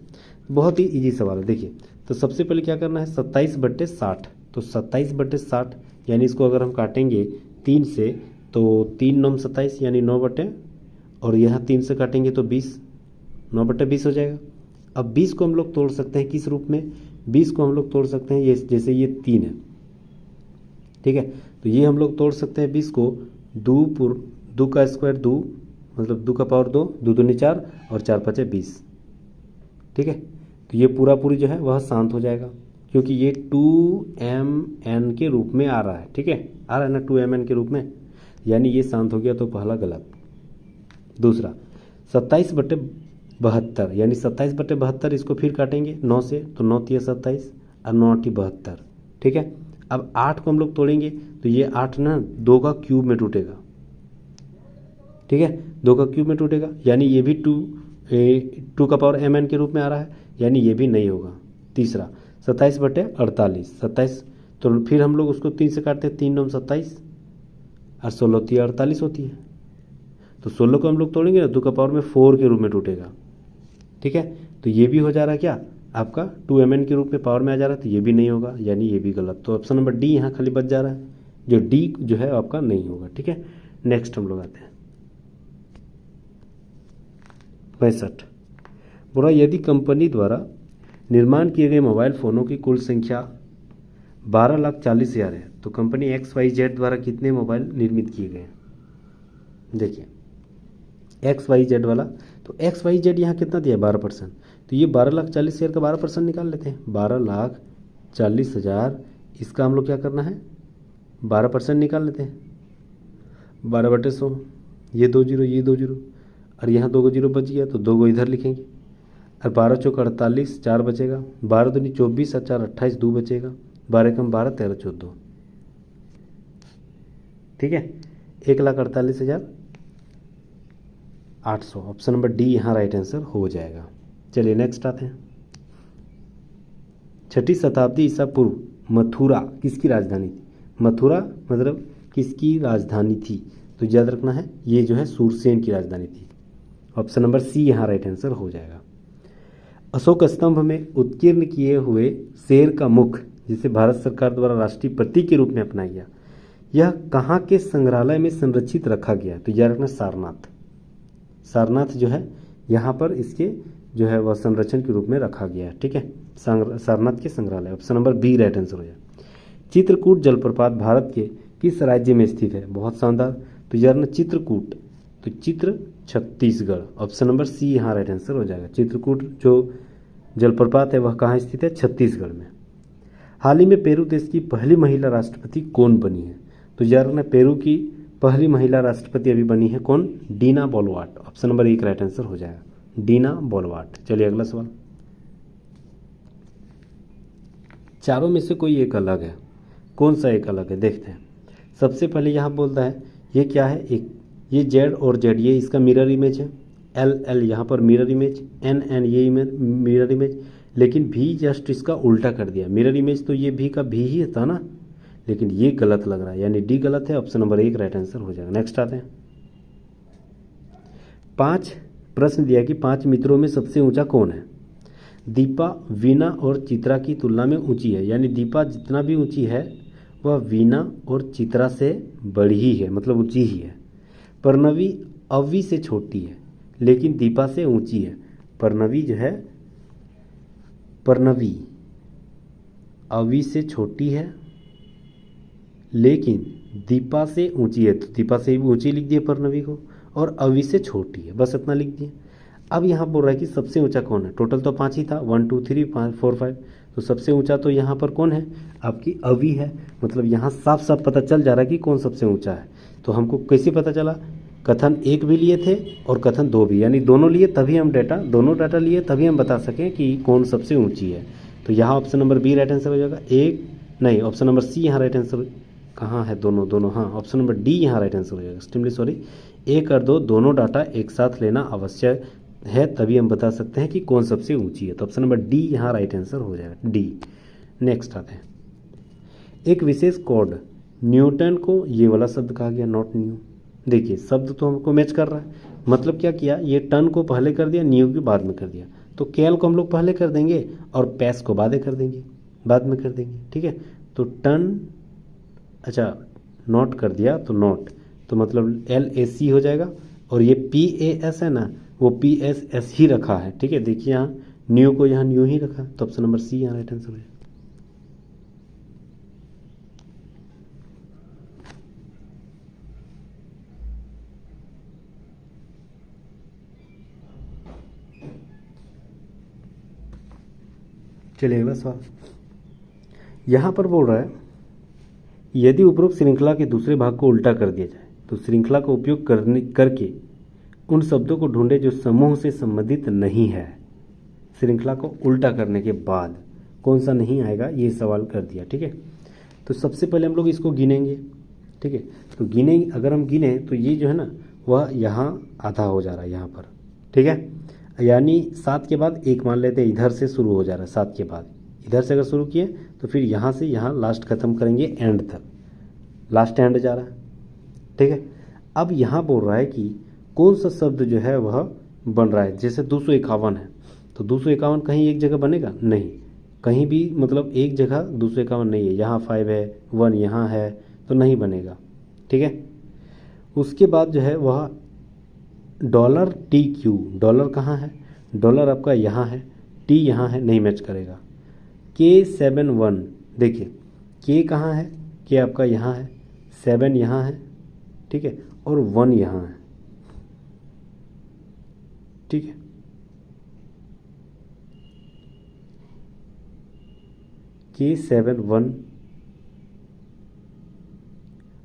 बहुत ही इजी सवाल है। देखिए, तो सबसे पहले क्या करना है 27/60, तो 27/60 यानी इसको अगर हम काटेंगे 3 से तो 3 9 27 यानी 9 बटे, और यहाँ 3 से काटेंगे तो 20, 9/20 हो जाएगा। अब 20 को हम लोग तोड़ सकते हैं किस रूप में, 20 को हम लोग तोड़ सकते हैं ये जैसे ये 3 है। ठीक है, तो ये हम लोग तोड़ सकते हैं 20 को, 2 का स्क्वायर 2 मतलब 2 का पावर 2, 2 दूनी 4 और 4 5 20। ठीक है, तो ये पूरा पूरी जो है वह शांत हो जाएगा, क्योंकि ये 2mn के रूप में आ रहा है। ठीक है, आ रहा है ना 2mn के रूप में, यानी ये शांत हो गया, तो पहला गलत। दूसरा 27/72 यानी 27/72 इसको फिर काटेंगे 9 से, तो 9 3 27 और 9 8 72। ठीक है, अब 8 को हम लोग तोड़ेंगे तो ये 8 ना 2 का क्यूब में टूटेगा। ठीक है, 2 का क्यूब में टूटेगा, यानी ये भी 2 का पावर mn के रूप में आ रहा है, यानी ये भी नहीं होगा। तीसरा 27/48, 27 तो फिर हम लोग उसको 3 से काटते हैं, 3 9 27 और 16 3 48 होती है, तो 16 को हम लोग तोड़ेंगे ना 2 का पावर में 4 के रूप में टूटेगा। ठीक है, तो ये भी हो जा रहा है क्या आपका 2mn के रूप में पावर में आ जा रहा है, तो ये भी नहीं होगा, यानी ये भी गलत। तो ऑप्शन नंबर डी यहाँ खाली बच जा रहा है, जो डी जो है आपका नहीं होगा। ठीक है, नेक्स्ट हम लोग आते हैं 65। बोला यदि कंपनी द्वारा निर्माण किए गए मोबाइल फ़ोनों की कुल संख्या 12,40,000 है, तो कंपनी XYZ द्वारा कितने मोबाइल निर्मित किए गए हैं। देखिए XYZ वाला, तो XYZ यहाँ कितना दिया 12%, तो ये 12,40,000 का 12% निकाल लेते हैं। 12,40,000 इसका हम लोग क्या करना है 12% निकाल लेते हैं, 12/100, ये 2 जीरो ये 2 जीरो और यहाँ 2 जीरो बच गया, तो 2 इधर लिखेंगे और 12 चौक 48, 4 बचेगा, 12 दूनी 24 और 4 28, 2 बचेगा, 12 कम 12, 13 14। ठीक है, 1,48,800। ऑप्शन नंबर डी यहाँ राइट आंसर हो जाएगा। चलिए नेक्स्ट आते हैं। 6ठी शताब्दी ईसा पूर्व मथुरा किसकी राजधानी थी? मथुरा मतलब किसकी राजधानी थी? तो याद रखना है ये जो है सूरसेन की राजधानी थी। ऑप्शन नंबर सी यहाँ राइट आंसर हो जाएगा। अशोक स्तंभ में उत्कीर्ण किए हुए शेर का मुख जिसे भारत सरकार द्वारा राष्ट्रीय प्रतीक के रूप में अपनाया गया, यह कहाँ के संग्रहालय में संरक्षित रखा गया? तो याद रखना सारनाथ। सारनाथ जो है यहाँ पर इसके जो है वह संरक्षण के रूप में रखा गया है। ठीक है, सारनाथ के संग्रहालय। Option number B right answer हो जाए। चित्रकूट जलप्रपात भारत के किस राज्य में स्थित है? बहुत शानदार। तो यार ना चित्रकूट, तो चित्र छत्तीसगढ़। ऑप्शन नंबर सी यहाँ राइट आंसर हो जाएगा। चित्रकूट जो जलप्रपात है वह कहाँ स्थित है? छत्तीसगढ़ में। हाल ही में पेरू देश की पहली महिला राष्ट्रपति कौन बनी है? तो यार ना पेरू की पहली महिला राष्ट्रपति अभी बनी है कौन? Dina बोलवाट। Option number 1 right answer हो जाएगा, डीना बोलवाट। चलिए अगला सवाल। चारों में से कोई एक अलग है, कौन सा एक अलग है? देखते हैं। सबसे पहले यहाँ बोलता है ये क्या है? एक ये जेड और जेड ये इसका मिरर इमेज है, एल एल यहाँ पर मिरर इमेज, एन एन ये मिरर इमेज, लेकिन भी जस्ट इसका उल्टा कर दिया। मिरर इमेज तो ये भी का भी ही था ना, लेकिन ये गलत लग रहा है, यानी डी गलत है। ऑप्शन नंबर 1 राइट आंसर हो जाएगा। नेक्स्ट आते हैं। 5 प्रश्न दिया कि 5 मित्रों में सबसे ऊंचा कौन है? दीपा वीना और चित्रा की तुलना में ऊंची है, यानी दीपा जितना भी ऊंची है वह वीना और चित्रा से बड़ी ही है, मतलब ऊंची ही है। परनवी अवी से छोटी है लेकिन दीपा से ऊंची है। परनवी जो है, परनवी अवी से छोटी है लेकिन दीपा से ऊंची है, तो दीपा से भी ऊंची लिख दिए परनवी को, और अवी से छोटी है, बस इतना लिख दिए। अब यहाँ बोल रहा है कि सबसे ऊंचा कौन है? टोटल तो 5 ही था, 1 2 3 4 5, तो सबसे ऊंचा तो यहाँ पर कौन है? आपकी अवी है। मतलब यहाँ साफ साफ पता चल जा रहा है कि कौन सबसे ऊंचा है। तो हमको कैसे पता चला? कथन 1 भी लिए थे और कथन 2 भी, यानी दोनों लिए तभी हम दोनों डाटा लिए तभी हम बता सकें कि कौन सबसे ऊंची है। तो यहाँ option number B right answer हो जाएगा। ऑप्शन नंबर सी यहाँ राइट आंसर कहाँ है? दोनों हाँ, ऑप्शन नंबर डी यहाँ राइट आंसर हो जाएगा। एक्सट्रीमली सॉरी, 1 और 2 दोनों डाटा एक साथ लेना आवश्यक है, तभी हम बता सकते हैं कि कौन सबसे ऊंची है। तो ऑप्शन नंबर डी यहाँ राइट आंसर हो जाएगा, डी। नेक्स्ट आते हैं। एक विशेष कोड न्यूटन को ये वाला शब्द कहा गया, नॉट न्यू। देखिए शब्द तो हमको मैच कर रहा है, मतलब क्या किया? ये टन को पहले कर दिया, न्यू को बाद में कर दिया। तो कैल को हम लोग पहले कर देंगे और पैस को बाद में कर देंगे। ठीक है, तो टन, अच्छा नॉट कर दिया तो नॉट, तो मतलब LAC हो जाएगा। और ये PAS है ना, वो PSS ही रखा है। ठीक है, देखिए यहाँ न्यू को यहाँ न्यू ही रखा, तो ऑप्शन नंबर सी यहाँ राइट आंसर है। चलिए अगला सवाल। यहाँ पर बोल रहा है यदि उपरोक्त श्रृंखला के दूसरे भाग को उल्टा कर दिया जाए तो श्रृंखला का उपयोग करके उन शब्दों को ढूंढे जो समूह से संबंधित नहीं है। श्रृंखला को उल्टा करने के बाद कौन सा नहीं आएगा, ये सवाल कर दिया। ठीक है, तो सबसे पहले हम लोग इसको गिनेंगे। ठीक है, तो गिनेंगे, अगर हम गिने तो ये जो है ना वह यहाँ आधा हो जा रहा है यहाँ पर। ठीक है, यानी 7 के बाद 1 मान लेते हैं, इधर से शुरू हो जा रहा है 7 के बाद, इधर से अगर शुरू किए तो फिर यहाँ से यहाँ लास्ट खत्म करेंगे एंड तक, लास्ट एंड जा रहा है। ठीक है, अब यहाँ बोल रहा है कि कौन सा शब्द जो है वह बन रहा है। जैसे 251 है तो 251 कहीं एक जगह बनेगा नहीं, कहीं भी मतलब एक जगह 251 नहीं है। यहाँ 5 है, 1 यहाँ है, तो नहीं बनेगा। ठीक है, उसके बाद जो है वह $TQ, डॉलर कहाँ है? डॉलर आपका यहाँ है, टी यहाँ है, नहीं मैच करेगा। K71, देखिए K कहाँ है? K आपका यहाँ है, 7 यहाँ है, ठीक है, और 1 यहाँ है। ठीक है, K71,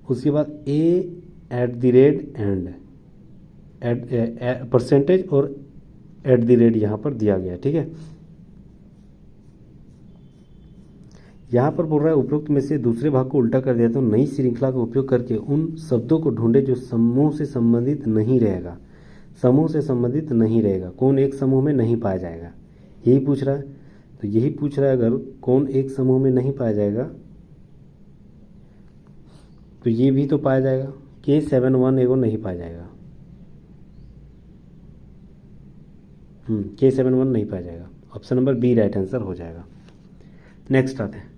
उसके बाद A@ एंड परसेंटेज और @ यहाँ पर दिया गया है। ठीक है, यहाँ पर बोल रहा है उपरोक्त में से दूसरे भाग को उल्टा कर दिया तो नई श्रृंखला का उपयोग करके उन शब्दों को ढूंढे जो समूह से संबंधित नहीं रहेगा। समूह से संबंधित नहीं रहेगा, कौन एक समूह में नहीं पाया जाएगा, यही पूछ रहा है। तो यही पूछ रहा है अगर कौन एक समूह में नहीं पाया जाएगा तो ये भी तो पाया जाएगा, K71 एगो नहीं पाया जाएगा। K71 नहीं पाया जाएगा, option number B right answer हो जाएगा। नेक्स्ट आते हैं,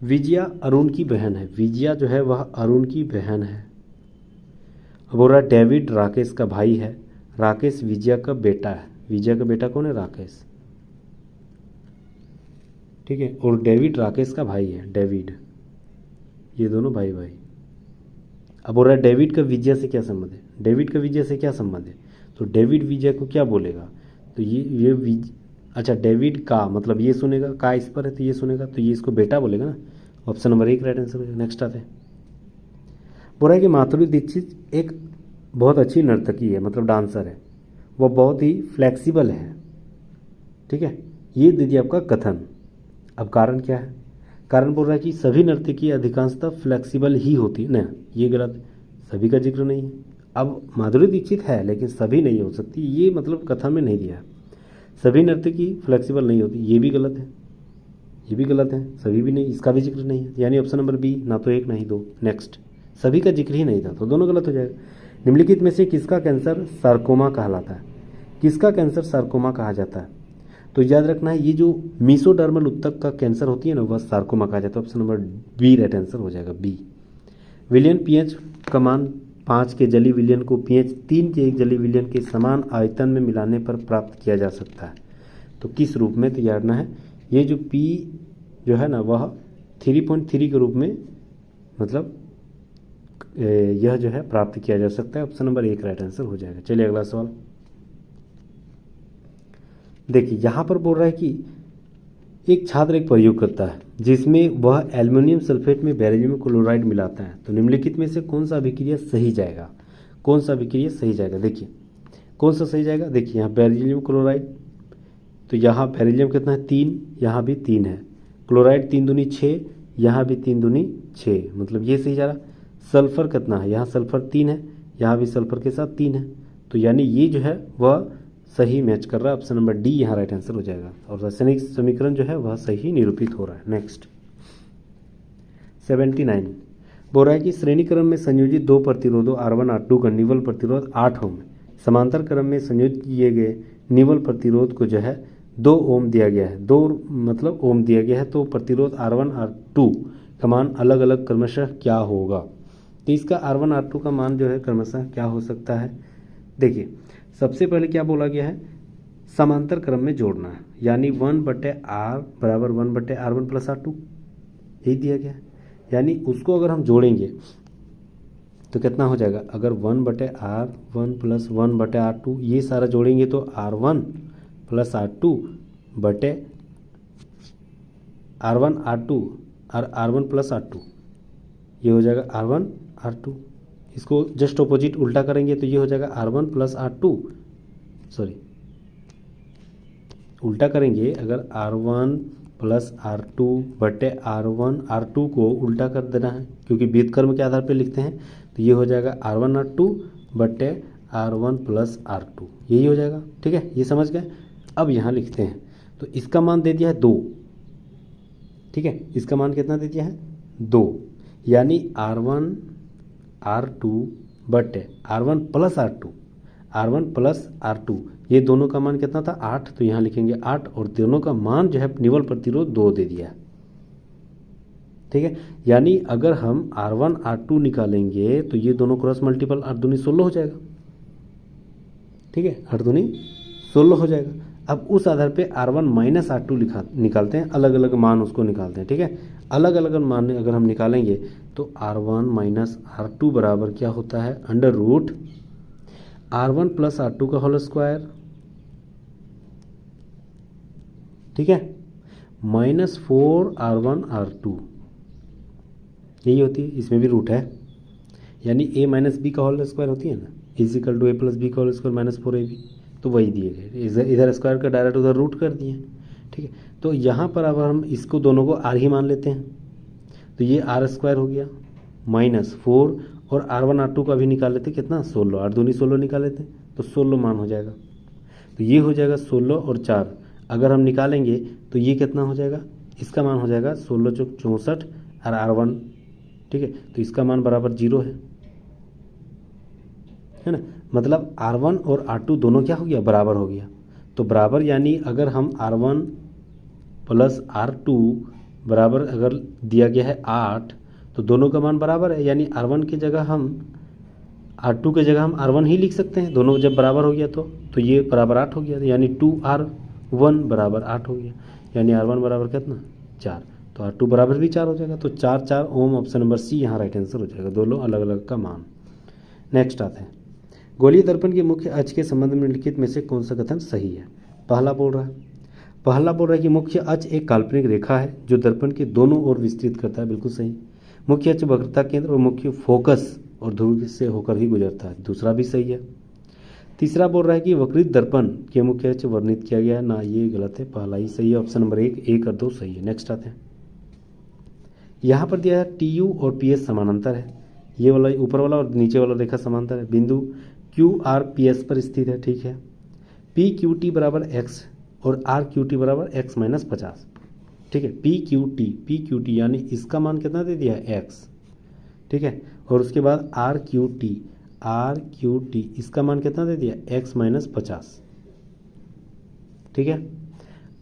विजया अरुण की बहन है। विजया जो है वह अरुण की बहन है। अब बोल रहा है डेविड राकेश का भाई है, राकेश विजया का बेटा है। विजया का बेटा कौन है? राकेश। ठीक है, और डेविड राकेश का भाई है, डेविड, ये दोनों भाई भाई। अब बोल रहा है डेविड का विजया से क्या संबंध है? डेविड का विजया से क्या संबंध है? तो डेविड विजय को क्या बोलेगा? तो ये अच्छा, डेविड का मतलब ये सुनेगा, का इस पर है तो ये सुनेगा, तो ये इसको बेटा बोलेगा ना। ऑप्शन नंबर 1 राइट आंसर हो जाएगा। नेक्स्ट आते हैं, बोल रहा है कि माधुरी दीक्षित एक बहुत अच्छी नर्तकी है, मतलब डांसर है, वो बहुत ही फ्लेक्सिबल है। ठीक है, ये दीदी आपका कथन। अब कारण क्या है? कारण बोल रहा है कि सभी नर्तकी अधिकांशतः फ्लेक्सिबल ही होती है ना, ये गलत, सभी का जिक्र नहीं है। अब माधुरी दीक्षित है लेकिन सभी नहीं हो सकती, ये मतलब कथन में नहीं दिया है। सभी नर्तकी फ्लेक्सिबल नहीं होती, ये भी गलत है, ये भी गलत है, सभी भी नहीं, इसका भी जिक्र नहीं है, यानी ऑप्शन नंबर बी, ना तो 1 ना ही 2। नेक्स्ट, सभी का जिक्र ही नहीं था तो दोनों गलत हो जाएगा। निम्नलिखित में से किसका कैंसर सार्कोमा कहलाता है? किसका कैंसर सार्कोमा कहा जाता है? तो याद रखना है, ये जो मीसोडर्मल उत्तक का कैंसर होती है ना, वह सार्कोमा कहा जाता है। Option number B right answer हो जाएगा, बी। विलियन पीएच का मान 5 के जली विलियन को पीएच 3 के एक जली विलियन के समान आयतन में मिलाने पर प्राप्त किया जा सकता है। तो किस रूप में? तो याद रखना है, ये जो पी जो है ना वह 3.3 के रूप में, मतलब यह जो है प्राप्त किया जा सकता है। ऑप्शन नंबर 1 राइट आंसर हो जाएगा। चलिए अगला सवाल देखिए, यहाँ पर बोल रहा है कि एक छात्र एक प्रयोग करता है जिसमें वह एल्युमिनियम सल्फेट में बेरिलियम क्लोराइड मिलाता है, तो निम्नलिखित में से कौन सा अभिक्रिया सही जाएगा? कौन सा अभिक्रिया सही जाएगा? देखिए कौन सा सही जाएगा। देखिए यहाँ बेरिलियम क्लोराइड, तो यहाँ बेरिलियम कितना है? 3, यहाँ भी 3 है। क्लोराइड 3 दूनी 6, यहाँ भी 3 दूनी 6, मतलब ये सही जा रहा। सल्फर कितना है? यहाँ सल्फर 3 है, यहाँ भी सल्फर के साथ 3 है, तो यानी ये जो है वह सही मैच कर रहा है। ऑप्शन नंबर डी यहाँ राइट आंसर हो जाएगा, और रासायनिक समीकरण जो है वह सही निरूपित हो रहा है। नेक्स्ट 79 बोल रहा है कि श्रेणी क्रम में संयोजित 2 प्रतिरोधों R1 R2 का निवल प्रतिरोध 8 ओम, समांतर क्रम में संयोजित किए गए निवल प्रतिरोध को जो है 2 ओम दिया गया है, 2 मतलब ओम दिया गया है, तो प्रतिरोध R1 R2 का मान अलग अलग क्रमशः क्या होगा? तो इसका R1 R2 का मान जो है क्रमशः क्या हो सकता है? देखिए सबसे पहले क्या बोला गया है? समांतर क्रम में जोड़ना है, यानी 1/R बराबर 1/R1 प्लस R2, यही दिया गया है। यानी उसको अगर हम जोड़ेंगे तो कितना हो जाएगा? अगर 1/R1 प्लस 1/R2 ये सारा जोड़ेंगे तो R1 प्लस R2 बटे R1 R2 और R1 प्लस R2, ये हो जाएगा R1 R2। इसको जस्ट ऑपोजिट उल्टा करेंगे तो ये हो जाएगा R1 प्लस R2, सॉरी उल्टा करेंगे अगर R1 प्लस R2 बटे R1 R2 को उल्टा कर देना है, क्योंकि व्युत्क्रम के आधार पर लिखते हैं, तो ये हो जाएगा R1 R2 बटे R1 प्लस R2, यही हो जाएगा। ठीक है, ये समझ गए। अब यहाँ लिखते हैं, तो इसका मान दे दिया है 2, ठीक है, इसका मान कितना दे दिया है? 2, यानी R1 R2 बटे R1 plus R2, R1 plus R2, ये दोनों का मान कितना था? 8, तो यहाँ लिखेंगे 8, और दोनों का मान जो है निवल प्रतिरोध 2 दे दिया है। ठीक है, यानी अगर हम R1 R2 निकालेंगे तो ये दोनों क्रॉस मल्टीपल 8 दूनी 16 हो जाएगा। ठीक है, 8 दूनी 16 हो जाएगा। अब उस आधार पे R1 माइनस R2 निकालते हैं, अलग अलग मान उसको निकालते हैं। ठीक है, अलग अलग मान अगर हम निकालेंगे तो R1 माइनस R2 बराबर क्या होता है? Under root R1 plus R2 का होल स्क्वायर, ठीक है, माइनस 4 R1 R2, यही होती है, इसमें भी रूट है, यानी a माइनस बी का होल स्क्वायर होती है ना, is equal to a plus B का होल स्क्वायर माइनस 4ab। तो वही दिए गए, इधर स्क्वायर का डायरेक्ट उधर रूट कर दिए। ठीक है, तो यहाँ पर अब हम इसको दोनों को आर ही मान लेते हैं, तो ये आर स्क्वायर हो गया -4, और R1 R2 का भी निकाल लेते कितना 16, 8 दूनी 16 निकाल लेते तो 16 मान हो जाएगा। तो ये हो जाएगा 16 और 4, अगर हम निकालेंगे तो ये कितना हो जाएगा, इसका मान हो जाएगा 16 चौक 64 और R1। ठीक है, तो इसका मान बराबर 0 है ना, मतलब R1 और R2 दोनों क्या हो गया, बराबर हो गया। तो बराबर यानी अगर हम R1 प्लस R2 बराबर अगर दिया गया है 8, तो दोनों का मान बराबर है, यानी R1 की जगह हम R2 की जगह हम R1 ही लिख सकते हैं, दोनों जब बराबर हो गया तो ये बराबर 8 हो गया, यानी 2R1 बराबर 8 हो गया, यानी R1 बराबर कितना 4, तो R2 बराबर भी 4 हो जाएगा। तो 4 4 ओम, ऑप्शन नंबर सी यहाँ राइट आंसर हो जाएगा, दोनों अलग अलग का मान। नेक्स्ट आते हैं, गोलीय दर्पण के मुख्य अक्ष के संबंध में निम्नलिखित में से कौन सा कथन सही है। पहला बोल रहा है कि मुख्य अक्ष एक काल्पनिक रेखा है जो दर्पण के दोनों ओर विस्तृत करता है, बिल्कुल सही। मुख्य अक्ष वक्रता केंद्र और मुख्य फोकस और ध्रुव से होकर ही गुजरता है, दूसरा भी सही है। तीसरा बोल रहा है कि वक्रित दर्पण के मुख्य अक्ष वर्णित किया गया है, ना ये गलत है, पहला ही सही है, ऑप्शन नंबर 1 और 2 सही है। नेक्स्ट आते हैं, यहाँ पर दिया है TU और PS समानांतर है, ये वाला ऊपर वाला और नीचे वाला रेखा समांतर है, बिंदु QR PS पर स्थित है। ठीक है, PQT बराबर x और RQT बराबर x माइनस 50। ठीक है, PQT यानी इसका मान कितना दे दिया है x। ठीक है, और उसके बाद RQT इसका मान कितना दे दिया x माइनस 50। ठीक है,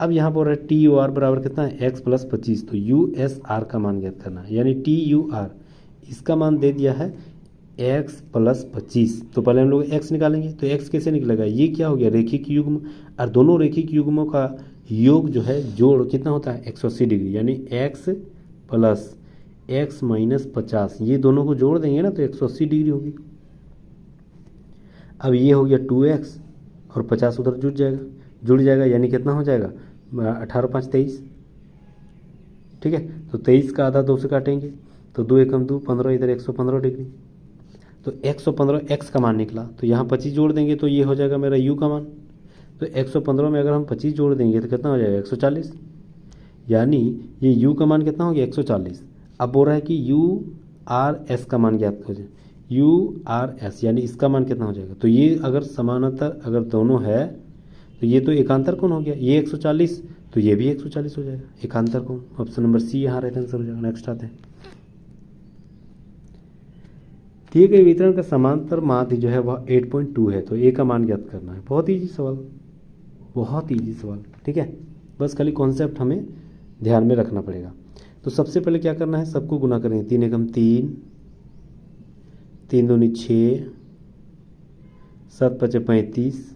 अब यहाँ पर है TUR बराबर कितना है x प्लस 25, तो USR का मान ज्ञात करना है, यानी TUR इसका मान दे दिया है x प्लस 25। तो पहले हम लोग x निकालेंगे, तो x कैसे निकलेगा, ये क्या हो गया रेखिक युग्म, और दोनों रेखिक युग्मों का योग जो है जोड़ कितना होता है 180 डिग्री, यानी x प्लस x माइनस 50, ये दोनों को जोड़ देंगे ना तो 180 डिग्री होगी। अब ये हो गया 2x और 50 उधर जुड़ जाएगा, यानी कितना हो जाएगा 18 5 23। ठीक है, तो 23 का आधा 2 से काटेंगे तो 2 एकम 2 15, इधर 115 डिग्री, तो 115 x का मान निकला, तो यहाँ 25 जोड़ देंगे तो ये हो जाएगा मेरा u का मान, तो 115 में अगर हम 25 जोड़ देंगे तो कितना हो जाएगा 140, यानी ये u का मान कितना हो गया 140। अब बोल रहा है कि URS का मान ज्ञात हो जाए, URS यानी इसका मान कितना हो जाएगा, तो ये अगर समानांतर अगर दोनों है तो ये तो एकांतर कोण हो गया, ये 140 तो ये भी 140 हो जाएगा, एकांतर कोण, ऑप्शन नंबर सी यहाँ राइट आंसर हो जाएगा। नेक्स्ट आते हैं, दिए गए वितरण का समांतर माध्य जो है वह 8.2 है, तो ए का मान ज्ञात करना है। बहुत ईजी सवाल, बहुत ईजी सवाल। ठीक है, बस खाली कॉन्सेप्ट हमें ध्यान में रखना पड़ेगा। तो सबसे पहले क्या करना है, सबको गुना करेंगे, 3 एकम 3, 3 दूनी 6, 7 पचे 35।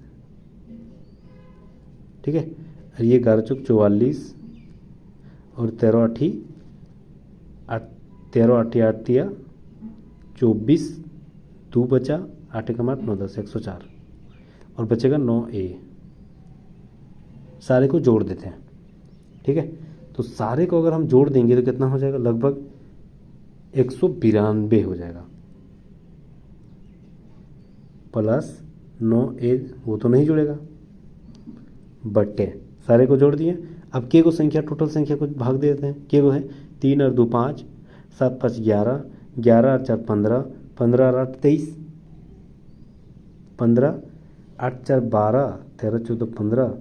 ठीक है, और ये 11 चौक 44 और 13 आठी 8 दिया 24, 2 बचा 8 एकम 8 9 10 104 और बचेगा 9A। सारे को जोड़ देते हैं। ठीक है, तो सारे को अगर हम जोड़ देंगे तो कितना हो जाएगा, लगभग 192 हो जाएगा, प्लस 9A वो तो नहीं जुड़ेगा, बट्टे सारे को जोड़ दिए। अब के को संख्या टोटल संख्या को भाग देते हैं, के को है 3 और 2 5, 7 5 11, 11 और 4 15, 15 और 8 23, 15 8 4 12, 13 14 15,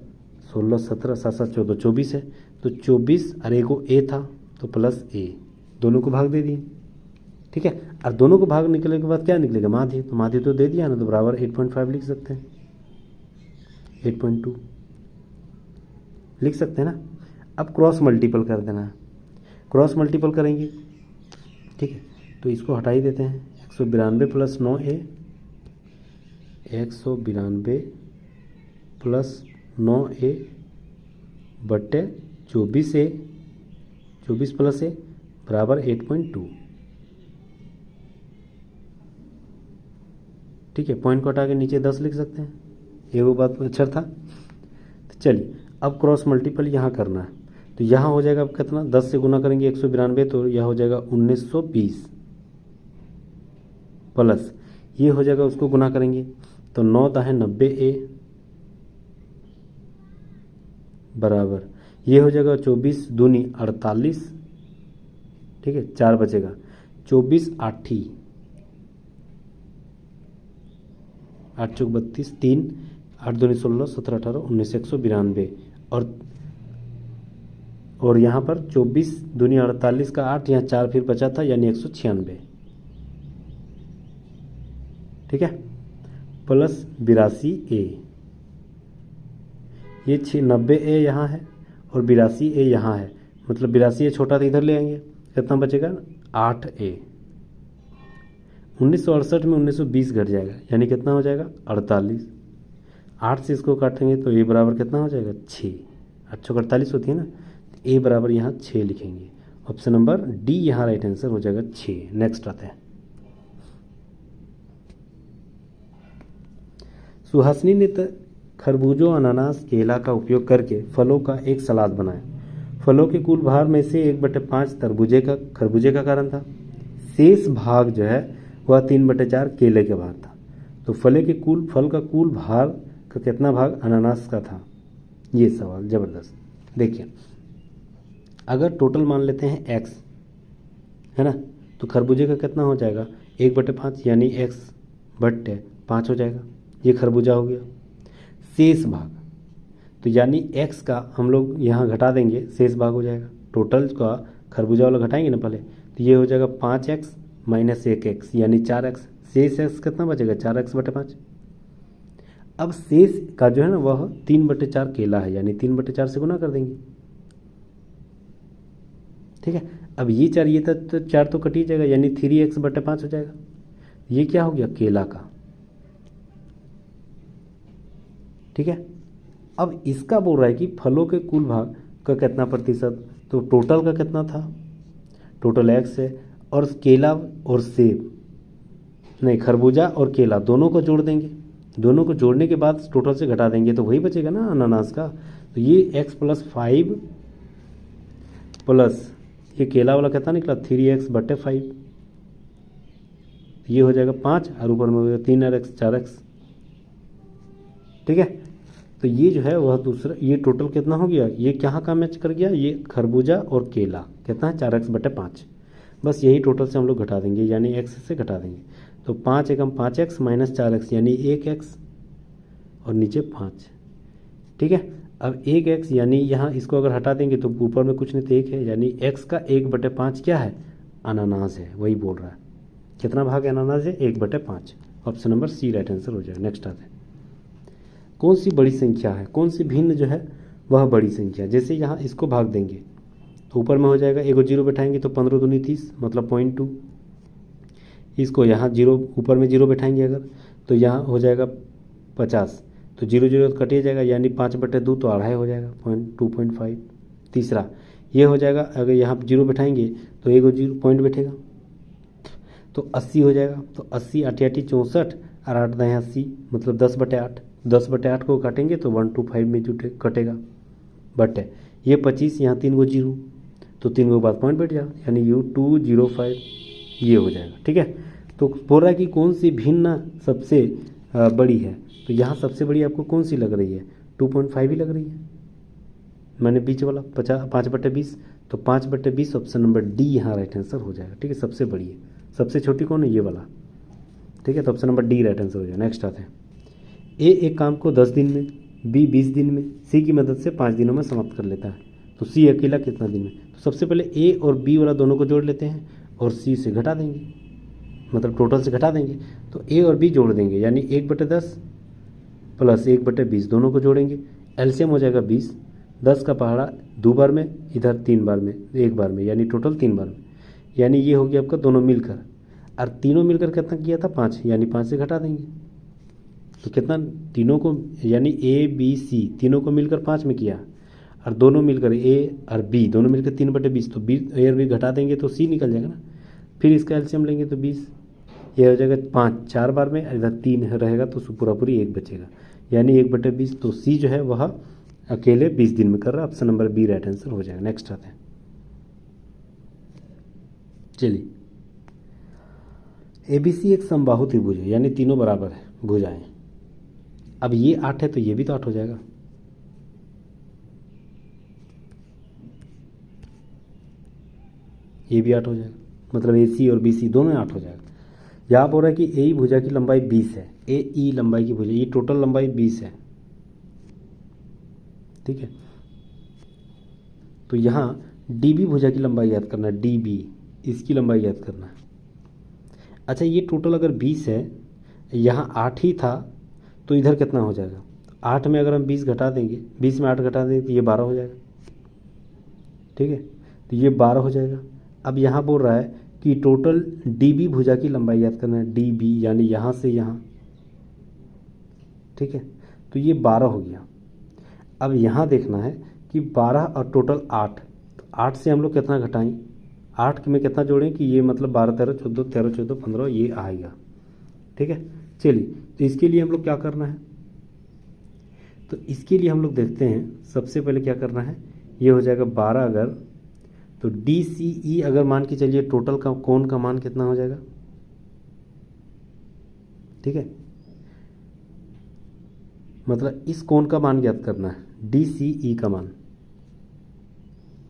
16 17, 7 7 14 24 है, तो 24 और एक को ए था तो प्लस ए, दोनों को भाग दे दिए। ठीक है, और दोनों को भाग निकलने के बाद क्या निकलेगा माध्य, तो माध्य तो दे दिया ना, तो बराबर 8.5 लिख सकते हैं, 8.2 लिख सकते हैं ना। अब क्रॉस मल्टीपल कर देना है, क्रॉस मल्टीपल करेंगे। ठीक है, तो इसको हटा ही देते हैं, 192 प्लस 9A, 192 प्लस 9A बट्टे 24A, 24 प्लस ए बराबर 8.2। ठीक है, पॉइंट को हटा के नीचे 10 लिख सकते हैं, ये वो बात अक्षर था। तो चलिए अब क्रॉस मल्टीपल यहाँ करना है, तो यहाँ हो जाएगा अब कितना, 10 से गुना करेंगे 192, तो यह हो जाएगा 1920 प्लस ये हो जाएगा उसको गुना करेंगे तो 9 दाहें 90A बराबर ये हो जाएगा 24 दूनी 48, ठीक है, 4 बचेगा, 24 आठी 8 चौक 32, 3 8 दूनी 16, 17 18 19 192 और यहाँ पर 24 दूनी 48 का 8, यहाँ 4 फिर बचा था यानी 196, ठीक है, प्लस 82A, ये 90A यहाँ है और 82A यहाँ है, मतलब 82A छोटा तो इधर ले आएंगे, कितना बचेगा 8A। 1968 में 1920 घट जाएगा यानी कितना हो जाएगा 48, 8 से इसको काटेंगे तो ए बराबर कितना हो जाएगा 6, 8 चौक 48 होती है ना, ए बराबर यहाँ 6 लिखेंगे। ऑप्शन नंबर डी यहाँ राइट आंसर हो जाएगा 6। नेक्स्ट आते हैं, सुहासिनी ने खरबूजों, अनानास, केला का उपयोग करके फलों का एक सलाद बनाया। फलों के कुल भार में से 1/5 खरबूजे का कारण था, शेष भाग जो है वह 3/4 केले के भार था। तो फल का कुल भार का कितना भाग अनानास का था? ये सवाल ज़बरदस्त। देखिए, अगर टोटल मान लेते हैं x है ना, तो खरबूजे का कितना हो जाएगा 1/5 यानी x/5 हो जाएगा। ये खरबूजा हो गया। शेष भाग तो यानी x का हम लोग यहाँ घटा देंगे, शेष भाग हो जाएगा। टोटल का खरबूजा वाला घटाएंगे ना पहले, तो ये हो जाएगा 5x माइनस 1x यानी 4x। शेष x कितना बचेगा 4x/5। अब शेष का जो है ना वह 3/4 केला है यानी 3/4 से गुना कर देंगे, ठीक है। अब ये 4 ये तो 4 तो कट ही जाएगा यानी 3x/5 हो जाएगा। ये क्या हो गया केला का, ठीक है। अब इसका बोल रहा है कि फलों के कुल भाग का कितना प्रतिशत, तो टोटल का कितना था, टोटल x है और केला और सेब नहीं खरबूजा और केला दोनों को जोड़ देंगे, दोनों को जोड़ने के बाद टोटल से घटा देंगे तो वही बचेगा ना अनानास का। तो ये x+5 प्लस ये केला वाला कितना निकला 3x/5, ये हो जाएगा 5 और ऊपर में हो जाएगा 3x 4x, ठीक है। तो ये जो है वह दूसरा, ये टोटल कितना हो गया, ये कहाँ का मैच कर गया, ये खरबूजा और केला कितना है 4x/5। बस यही टोटल से हम लोग घटा देंगे यानी x से घटा देंगे। तो 5 एकम 5x माइनस 4x यानी 1x और नीचे 5, ठीक है। अब 1x यानी यहाँ इसको अगर हटा देंगे तो ऊपर में कुछ नहीं तो 1 है यानी x का 1/5 क्या है अनानास है, वही बोल रहा है। कितना भाग अनानास है 1/5। Option number C right answer हो जाएगा। नेक्स्ट आते हैं, कौन सी बड़ी संख्या है, कौन सी भिन्न जो है वह बड़ी संख्या। जैसे यहाँ इसको भाग देंगे तो ऊपर में हो जाएगा, एगो 0 बैठाएंगे तो 15 दूनी 30 मतलब 0.2। इसको यहाँ 0 ऊपर में 0 बैठाएंगे अगर तो यहाँ हो जाएगा 50, तो 0 कटिए जाएगा यानी 5/2 तो 2.5 हो जाएगा 2.5। तीसरा ये हो जाएगा, अगर यहाँ 0 बैठाएंगे तो एगो 0 पॉइंट बैठेगा तो 80 हो जाएगा। तो 80 8 8 64 और 8 10 80 मतलब 10/8। 10/8 को काटेंगे तो 125 में जुटे कटेगा बटे ये 25, यहाँ 3 गो 0 तो 3 गो बाद पॉइंट बैठ जाएगा यानी U205 ये हो जाएगा, ठीक है। तो बोल रहा है कि कौन सी भिन्न सबसे बड़ी है, तो यहाँ सबसे बड़ी आपको कौन सी लग रही है 2.5 ही लग रही है, मैंने बीच वाला 5/20 तो 5/20 ऑप्शन नंबर डी यहाँ राइट आंसर हो जाएगा, ठीक है। सबसे बड़ी है, सबसे छोटी कौन है ये वाला, ठीक है। तो option number D right answer हो जाएगा। नेक्स्ट आते हैं, ए एक काम को 10 दिन में, बी 20 दिन में, सी की मदद से 5 दिनों में समाप्त कर लेता है। तो सी अकेला कितना दिन में, तो सबसे पहले ए और बी वाला दोनों को जोड़ लेते हैं और सी से घटा देंगे, मतलब टोटल से घटा देंगे। तो ए और बी जोड़ देंगे यानी 1/10 प्लस 1/20 दोनों को जोड़ेंगे, एलसीएम हो जाएगा 20। 10 का पहाड़ा 2 बार में, इधर 3 बार में, 1 बार में यानी टोटल 3 बार में, यानी ये हो गया आपका दोनों मिलकर। और तीनों मिलकर कितना किया था 5 यानी 5 से घटा देंगे तो कितना तीनों को यानी ए बी सी तीनों को मिलकर 5 में किया और दोनों मिलकर ए और बी दोनों मिलकर 3/20 तो बी ए और बी घटा देंगे तो सी निकल जाएगा ना। फिर इसका एलसीएम लेंगे तो 20, ये हो जाएगा 5 4 बार में, इधर 3 रहेगा तो पूरी 1 बचेगा यानी 1/20। तो सी जो है वह अकेले 20 दिन में कर रहा है। Option number B right answer हो जाएगा। नेक्स्ट आते हैं, चलिए ABC एक समबाहु त्रिभुज है यानी तीनों बराबर है भुजाएं। अब ये 8 है तो ये भी तो 8 हो जाएगा, ये भी 8 हो जाएगा, मतलब AC और BC दोनों 8 हो जाएगा। यहाँ बोल रहा है कि AE भुजा की लंबाई 20 है, AE लंबाई की भुजा, ये टोटल लंबाई 20 है, ठीक है। तो यहाँ DB भुजा की लंबाई याद करना है, DB इसकी लंबाई याद करना है। अच्छा, ये टोटल अगर 20 है, यहाँ 8 ही था, तो इधर कितना हो जाएगा? 8 में अगर हम 20 घटा देंगे, 20 में 8 घटा देंगे तो ये 12 हो जाएगा, ठीक है। तो ये 12 हो जाएगा। अब यहाँ बोल रहा है कि टोटल DB भुजा की लंबाई याद करना है, DB यानी यहाँ से यहाँ, ठीक है। तो ये 12 हो गया। अब यहाँ देखना है कि 12 और टोटल 8, तो 8 से हम लोग कितना घटाएं, 8 में कितना जोड़ें कि ये मतलब 12 13 14 13 14 15 ये आएगा, ठीक है। चलिए, तो इसके लिए हम लोग क्या करना है, तो इसके लिए हम लोग देखते हैं। सबसे पहले क्या करना है, ये हो जाएगा 12 अगर, तो DCE अगर मान के चलिए टोटल का कोण का मान कितना हो जाएगा, ठीक है। मतलब इस कोण का मान ज्ञात करना है, DCE का मान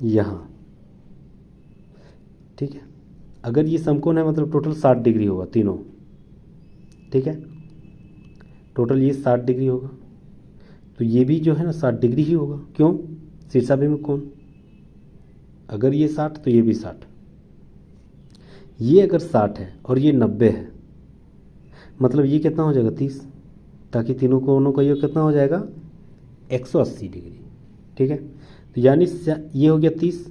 यहाँ, ठीक है। अगर ये समकोण है मतलब टोटल 60 डिग्री होगा तीनों, ठीक है। टोटल ये 60 डिग्री होगा, तो ये भी जो है ना 60 डिग्री ही होगा। क्यों? शीर्षाभिमुख कोण, अगर ये 60 तो ये भी 60। ये अगर 60 है और ये 90 है, मतलब ये कितना हो जाएगा 30, ताकि तीनों कोणों का योग कितना हो जाएगा 180 डिग्री, ठीक है। तो यानी ये हो गया 30।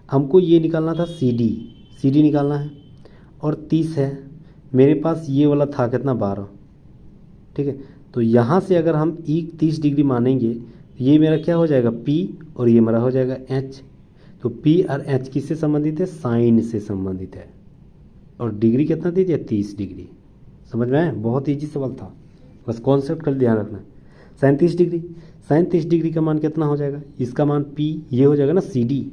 हमको ये निकालना था CD निकालना है, और 30 है मेरे पास, ये वाला था कितना 12, ठीक है। तो यहाँ से अगर हम 30 डिग्री मानेंगे तो ये मेरा क्या हो जाएगा P और ये मेरा हो जाएगा H। तो P और H किससे संबंधित है? साइन से संबंधित है। और डिग्री कितना दी थी? 30 डिग्री। समझ में आया? बहुत ईजी सवाल था, बस कॉन्सेप्ट का ध्यान रखना। साइन 30 डिग्री, साइन 30 डिग्री का मान कितना हो जाएगा? इसका मान P, ये हो जाएगा ना CD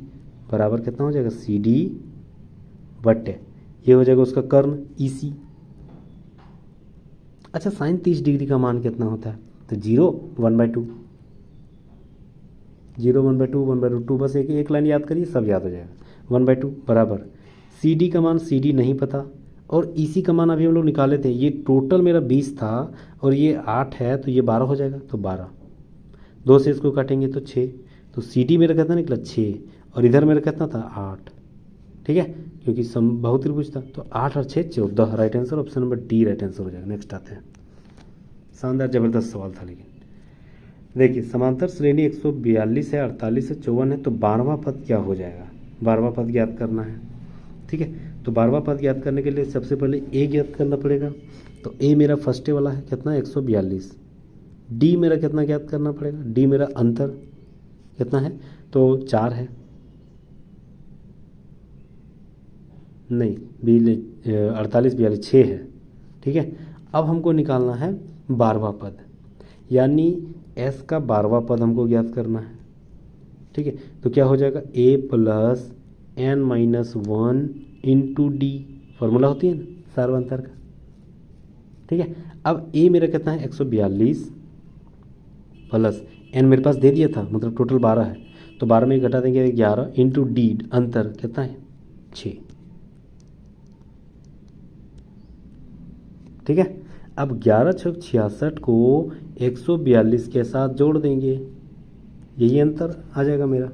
बराबर कितना हो जाएगा CD बटे ये हो जाएगा उसका कर्ण EC। अच्छा, साइन 30 डिग्री का मान कितना होता है? तो 0 1/2, 0 1/2 1/2, बस एक लाइन याद करिए सब याद हो जाएगा। 1/2 बराबर CD का मान CD नहीं पता, और EC का मान अभी हम लोग निकाले थे। ये टोटल मेरा 20 था और ये 8 है, तो ये 12 हो जाएगा। तो 12, 2 से इसको काटेंगे तो 6, तो CD मेरा कितना निकला 6, और इधर मेरा कितना था 8, ठीक है, क्योंकि बहुत त्रिभुज था। तो 8 और 6 14, right answer option number D right answer हो जाएगा। नेक्स्ट आते हैं, शानदार ज़बरदस्त सवाल था। लेकिन देखिए, समांतर श्रेणी 142 है, 48 है, 54 है, तो 12वां पद क्या हो जाएगा? 12वां पद ज्ञात करना है, ठीक है। तो 12वां पद ज्ञात करने के लिए सबसे पहले A ज्ञात करना पड़ेगा। तो A मेरा फर्स्टे वाला है कितना 142, D मेरा कितना ज्ञात करना पड़ेगा? D मेरा अंतर कितना है? तो 4 है, नहीं 48 42 6 है, ठीक है। अब हमको निकालना है 12वां पद, यानी S का 12वां पद हमको ज्ञात करना है, ठीक है। तो क्या हो जाएगा A plus n-1 into D, formula होती है ना सार्वंतर का, ठीक है। अब A मेरा कितना है 142 प्लस n मेरे पास दे दिया था, मतलब टोटल 12 है, तो 12 में घटा देंगे 11 इंटू D अंतर कितना है 6, ठीक है। अब 11 छक 66 को 142 के साथ जोड़ देंगे, यही अंतर आ जाएगा मेरा।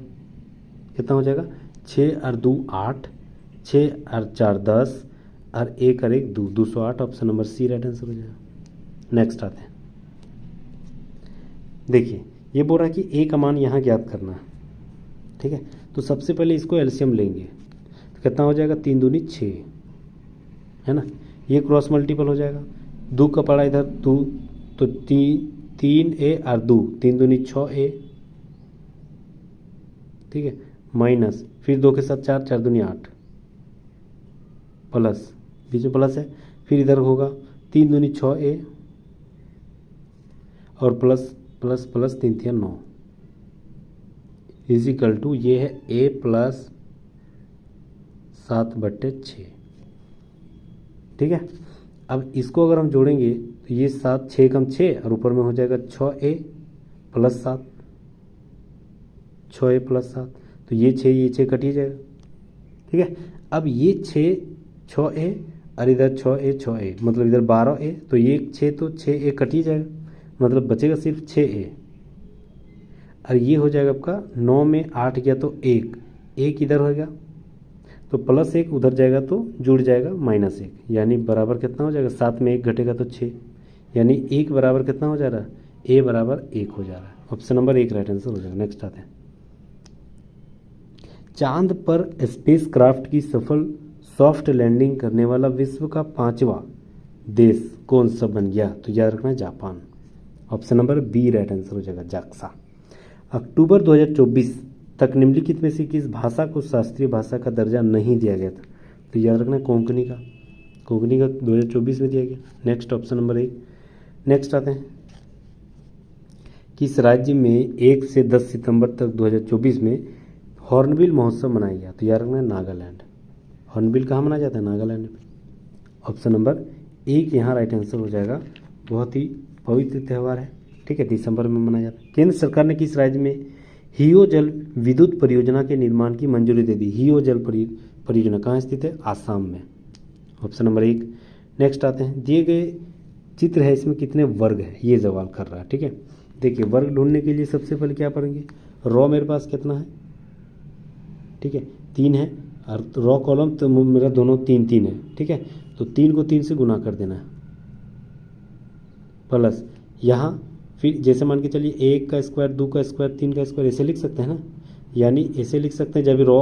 कितना हो जाएगा 6 और 2 8, 6 और 4 10, और 1 और 1 2, 208 option number C right answer हो जाएगा। नेक्स्ट आते हैं, देखिए ये बोल रहा है कि A का मान यहाँ ज्ञात करना है, ठीक है। तो सबसे पहले इसको एलसीएम लेंगे, तो कितना हो जाएगा 3 दूनी 6, है ना। ये क्रॉस मल्टीपल हो जाएगा, 2 का पड़ा इधर 2, तो 3A और 2, 3 दूनी 6A, ठीक है, माइनस फिर 2 के साथ 4, 4 दूनी 8, प्लस बीच में प्लस है, फिर इधर होगा 3 दूनी 6A और plus plus plus 3 3 9 is equal to ये है A प्लस 7/6, ठीक है। अब इसको अगर हम जोड़ेंगे तो ये 7 6 कम 6 और ऊपर में हो जाएगा 6A प्लस 7, 6A प्लस 7, तो ये 6 कट ही जाएगा, ठीक है। अब ये 6A और इधर 6A मतलब इधर 12A, तो ये 6 तो 6A कट ही जाएगा, मतलब बचेगा सिर्फ 6A। और ये हो जाएगा आपका 9 में 8 गया तो 1 इधर हो गया, तो +1 उधर जाएगा तो जुड़ जाएगा -1, यानी बराबर कितना हो जाएगा, 7 में 1 घटेगा तो 6, यानी 1 बराबर कितना हो जा रहा है, A बराबर 1 हो जा रहा है। ऑप्शन नंबर 1 राइट आंसर हो जाएगा। नेक्स्ट आते हैं, चांद पर स्पेस क्राफ्ट की सफल सॉफ्ट लैंडिंग करने वाला विश्व का 5वां देश कौन सा बन गया, तो याद रखना Japan. Option number B right answer हो जाएगा, जाक्सा। अक्टूबर 2024 तक निम्नलिखित में से किस भाषा को शास्त्रीय भाषा का दर्जा नहीं दिया गया था, तो याद रखना कोंकणी का 2024 में दिया गया। Next option number 1। नेक्स्ट आते हैं, किस राज्य में 1 से 10 सितंबर तक 2024 में हॉर्नबिल महोत्सव मनाया गया, तो याद रखना नागालैंड। हॉर्नबिल कहाँ मनाया जाता है, नागालैंड में। ऑप्शन नंबर 1 यहाँ राइट आंसर हो जाएगा। बहुत ही पवित्र त्यौहार है, ठीक है, दिसंबर में मनाया जाता है। केंद्र सरकार ने किस राज्य में हियो जल विद्युत परियोजना के निर्माण की मंजूरी दे दी। हियो जल परियोजना कहाँ स्थित है, आसाम में। Option number 1। नेक्स्ट आते हैं, दिए गए चित्र है, इसमें कितने वर्ग है, ये सवाल कर रहा है, ठीक है। देखिए वर्ग ढूंढने के लिए सबसे पहले क्या पढ़ेंगे, रॉ मेरे पास कितना है, ठीक है 3 है, और रॉ कॉलम तो मेरा दोनों 3 है, ठीक है। तो 3 को 3 से गुना कर देना है, प्लस यहाँ फिर जैसे मान के चलिए 1 का स्क्वायर, 2 का स्क्वायर, 3 का स्क्वायर, ऐसे लिख सकते हैं ना, यानी ऐसे लिख सकते हैं। जब रॉ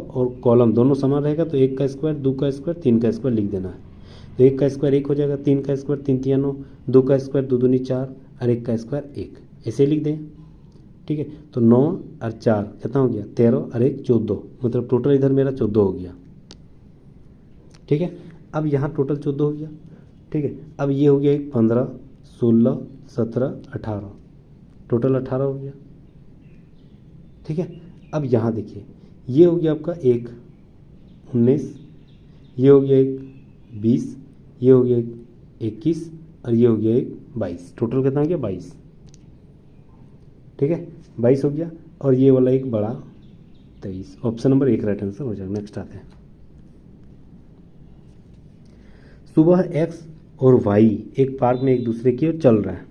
और कॉलम दोनों समान रहेगा तो 1 का स्क्वायर, 2 का स्क्वायर, 3 का स्क्वायर लिख देना है। तो 1 का स्क्वायर 1 हो जाएगा, 3 का स्क्वायर 3 3 9, 2 का स्क्वायर 2 दूनी 4, और 1 का स्क्वायर 1, ऐसे लिख दें, ठीक है। तो 9 और 4 कितना हो गया, 13 और 1 14, मतलब टोटल इधर मेरा 14 हो गया, ठीक है। अब यहाँ टोटल 14 हो गया, ठीक है। अब ये हो गया 1 15 16 17 18, टोटल 18 हो गया, ठीक है। अब यहाँ देखिए ये हो गया आपका 1 19, ये हो गया 1 20, ये हो गया 21, और ये हो गया 1 22, टोटल कितना हो गया 22, ठीक है 22 हो गया। और ये वाला एक बड़ा 23। ऑप्शन नंबर 1 राइट आंसर हो जाएगा। नेक्स्ट आते हैं, सुबह एक्स और वाई एक पार्क में एक दूसरे की ओर चल रहा है।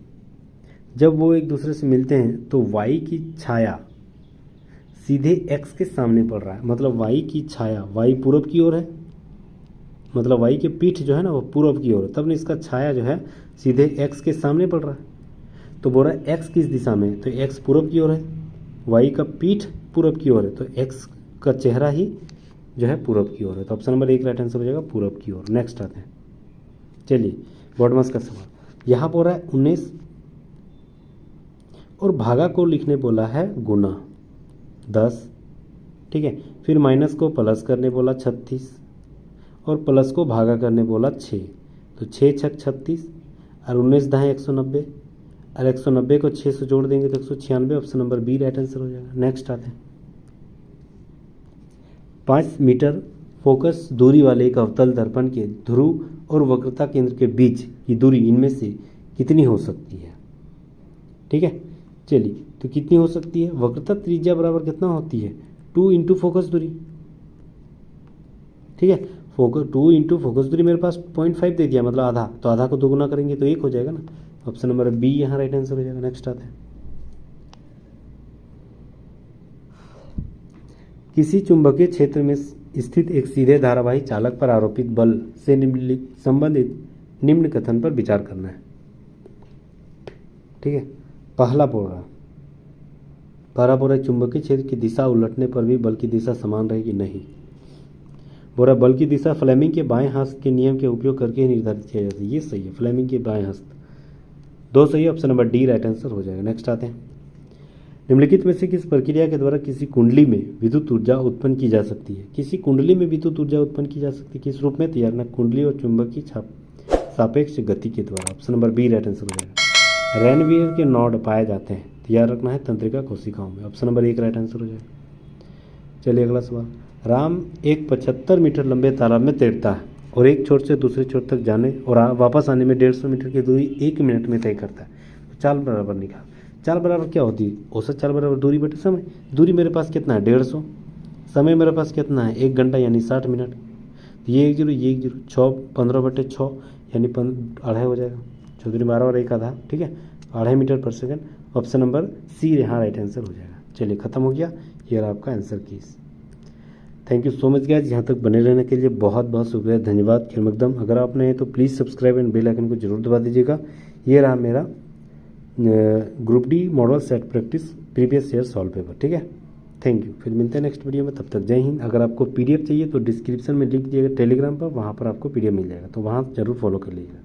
जब वो एक दूसरे से मिलते हैं तो वाई की छाया सीधे एक्स के सामने पड़ रहा है, मतलब वाई की छाया, वाई पूरब की ओर है, मतलब वाई के पीठ जो है ना वो पूरब की ओर है, तब ने इसका छाया जो है सीधे एक्स के सामने पड़ रहा है। तो बोल रहा है एक्स किस दिशा में है, तो एक्स पूरब की ओर है, वाई का पीठ पूरब की ओर है, तो एक्स का चेहरा ही जो है पूरब की ओर है। तो ऑप्शन नंबर 1 राइट आंसर हो जाएगा, पूरब की ओर। नेक्स्ट आते हैं, चलिए बॉडमस का सवाल। यहाँ पर रहा है 19 और भागा को लिखने बोला है गुना 10, ठीक है। फिर माइनस को प्लस करने बोला 36, और प्लस को भागा करने बोला 6, तो 6 छक 36, और 19 दाएँ 190, और 190 को 6 से जोड़ देंगे तो 196। Option number B right answer हो जाएगा। नेक्स्ट आते हैं, 5 मीटर फोकस दूरी वाले एक अवतल दर्पण के ध्रुव और वक्रता केंद्र के बीच की दूरी इनमें से कितनी हो सकती है, ठीक है। चलिए तो कितनी हो सकती है, वक्रता त्रिज्या बराबर कितना होती है 2 इंटू फोकस दूरी, ठीक है। 2 इंटू फोकस दूरी मेरे पास 0.5 दे दिया, मतलब आधा, तो आधा को दोगुना करेंगे तो 1 हो जाएगा ना। ऑप्शन नंबर बी यहाँ राइट आंसर हो जाएगा। नेक्स्ट आते हैं, किसी चुंबकीय क्षेत्र में स्थित एक सीधे धारावाही चालक पर आरोपित बल से संबंधित निम्न कथन पर विचार करना है, ठीक है। पहला बोल रहा चुंबकीय क्षेत्र की दिशा उलटने पर भी बल की दिशा समान रहेगी, नहीं। बोल रहा बल की दिशा फ्लेमिंग के बाएं हस्त के नियम के उपयोग करके ही निर्धारित किया जाता है, ये सही है, फ्लेमिंग के बाएं हस्त, 2 सही है। Option number D right answer हो जाएगा। नेक्स्ट आते हैं, निम्नलिखित में से किस प्रक्रिया के द्वारा किसी कुंडली में विद्युत ऊर्जा उत्पन्न की जा सकती है। किसी कुंडली में विद्युत ऊर्जा उत्पन्न की जा सकती है किस रूप में, तैयार ना कुंडली और चुंबकीय सापेक्ष गति के द्वारा। Option number B right answer हो जाएगा। रेनवियर के नॉड पाए जाते हैं, तैयार रखना है तंत्रिका कोशिकाओं में। ऑप्शन नंबर 1 राइट आंसर हो जाएगा। चलिए अगला सवाल, राम एक 75 मीटर लंबे तालाब में तैरता है और एक छोर से दूसरे छोर तक जाने और वापस आने में 150 मीटर की दूरी 1 मिनट में तय करता है। तो चाल बराबर निकाल, चाल बराबर क्या होती है, औसत चाल बराबर दूरी बटे समय। दूरी मेरे पास कितना है 150, समय मेरे पास कितना है 1 घंटा यानी 60 मिनट। ये 1 जीरो ये 1 जीरो 6 15/6 यानी 2.5 हो जाएगा। 14 12 और 1 आधा, ठीक है, 2.5 मीटर पर सेकंड। ऑप्शन नंबर सी यहाँ राइट आंसर हो जाएगा। चलिए खत्म हो गया, ये रहा आपका answer keys. Thank you so much guys, यहाँ तक बने रहने के लिए बहुत बहुत शुक्रिया, धन्यवाद, खिलमकदम। अगर आप नए हैं तो please subscribe and bell icon को जरूर दबा दीजिएगा। ये रहा मेरा group D model set practice previous year solve paper, ठीक है। थैंक यू, फिर मिलते हैं नेक्स्ट वीडियो में, तब तक जय हिंद। अगर आपको पीडीएफ चाहिए तो डिस्क्रिप्शन में लिख दीजिएगा टेलीग्राम पर, वहाँ पर आपको पीडीएफ मिल जाएगा, तो वहाँ जरूर फॉलो कर लीजिएगा।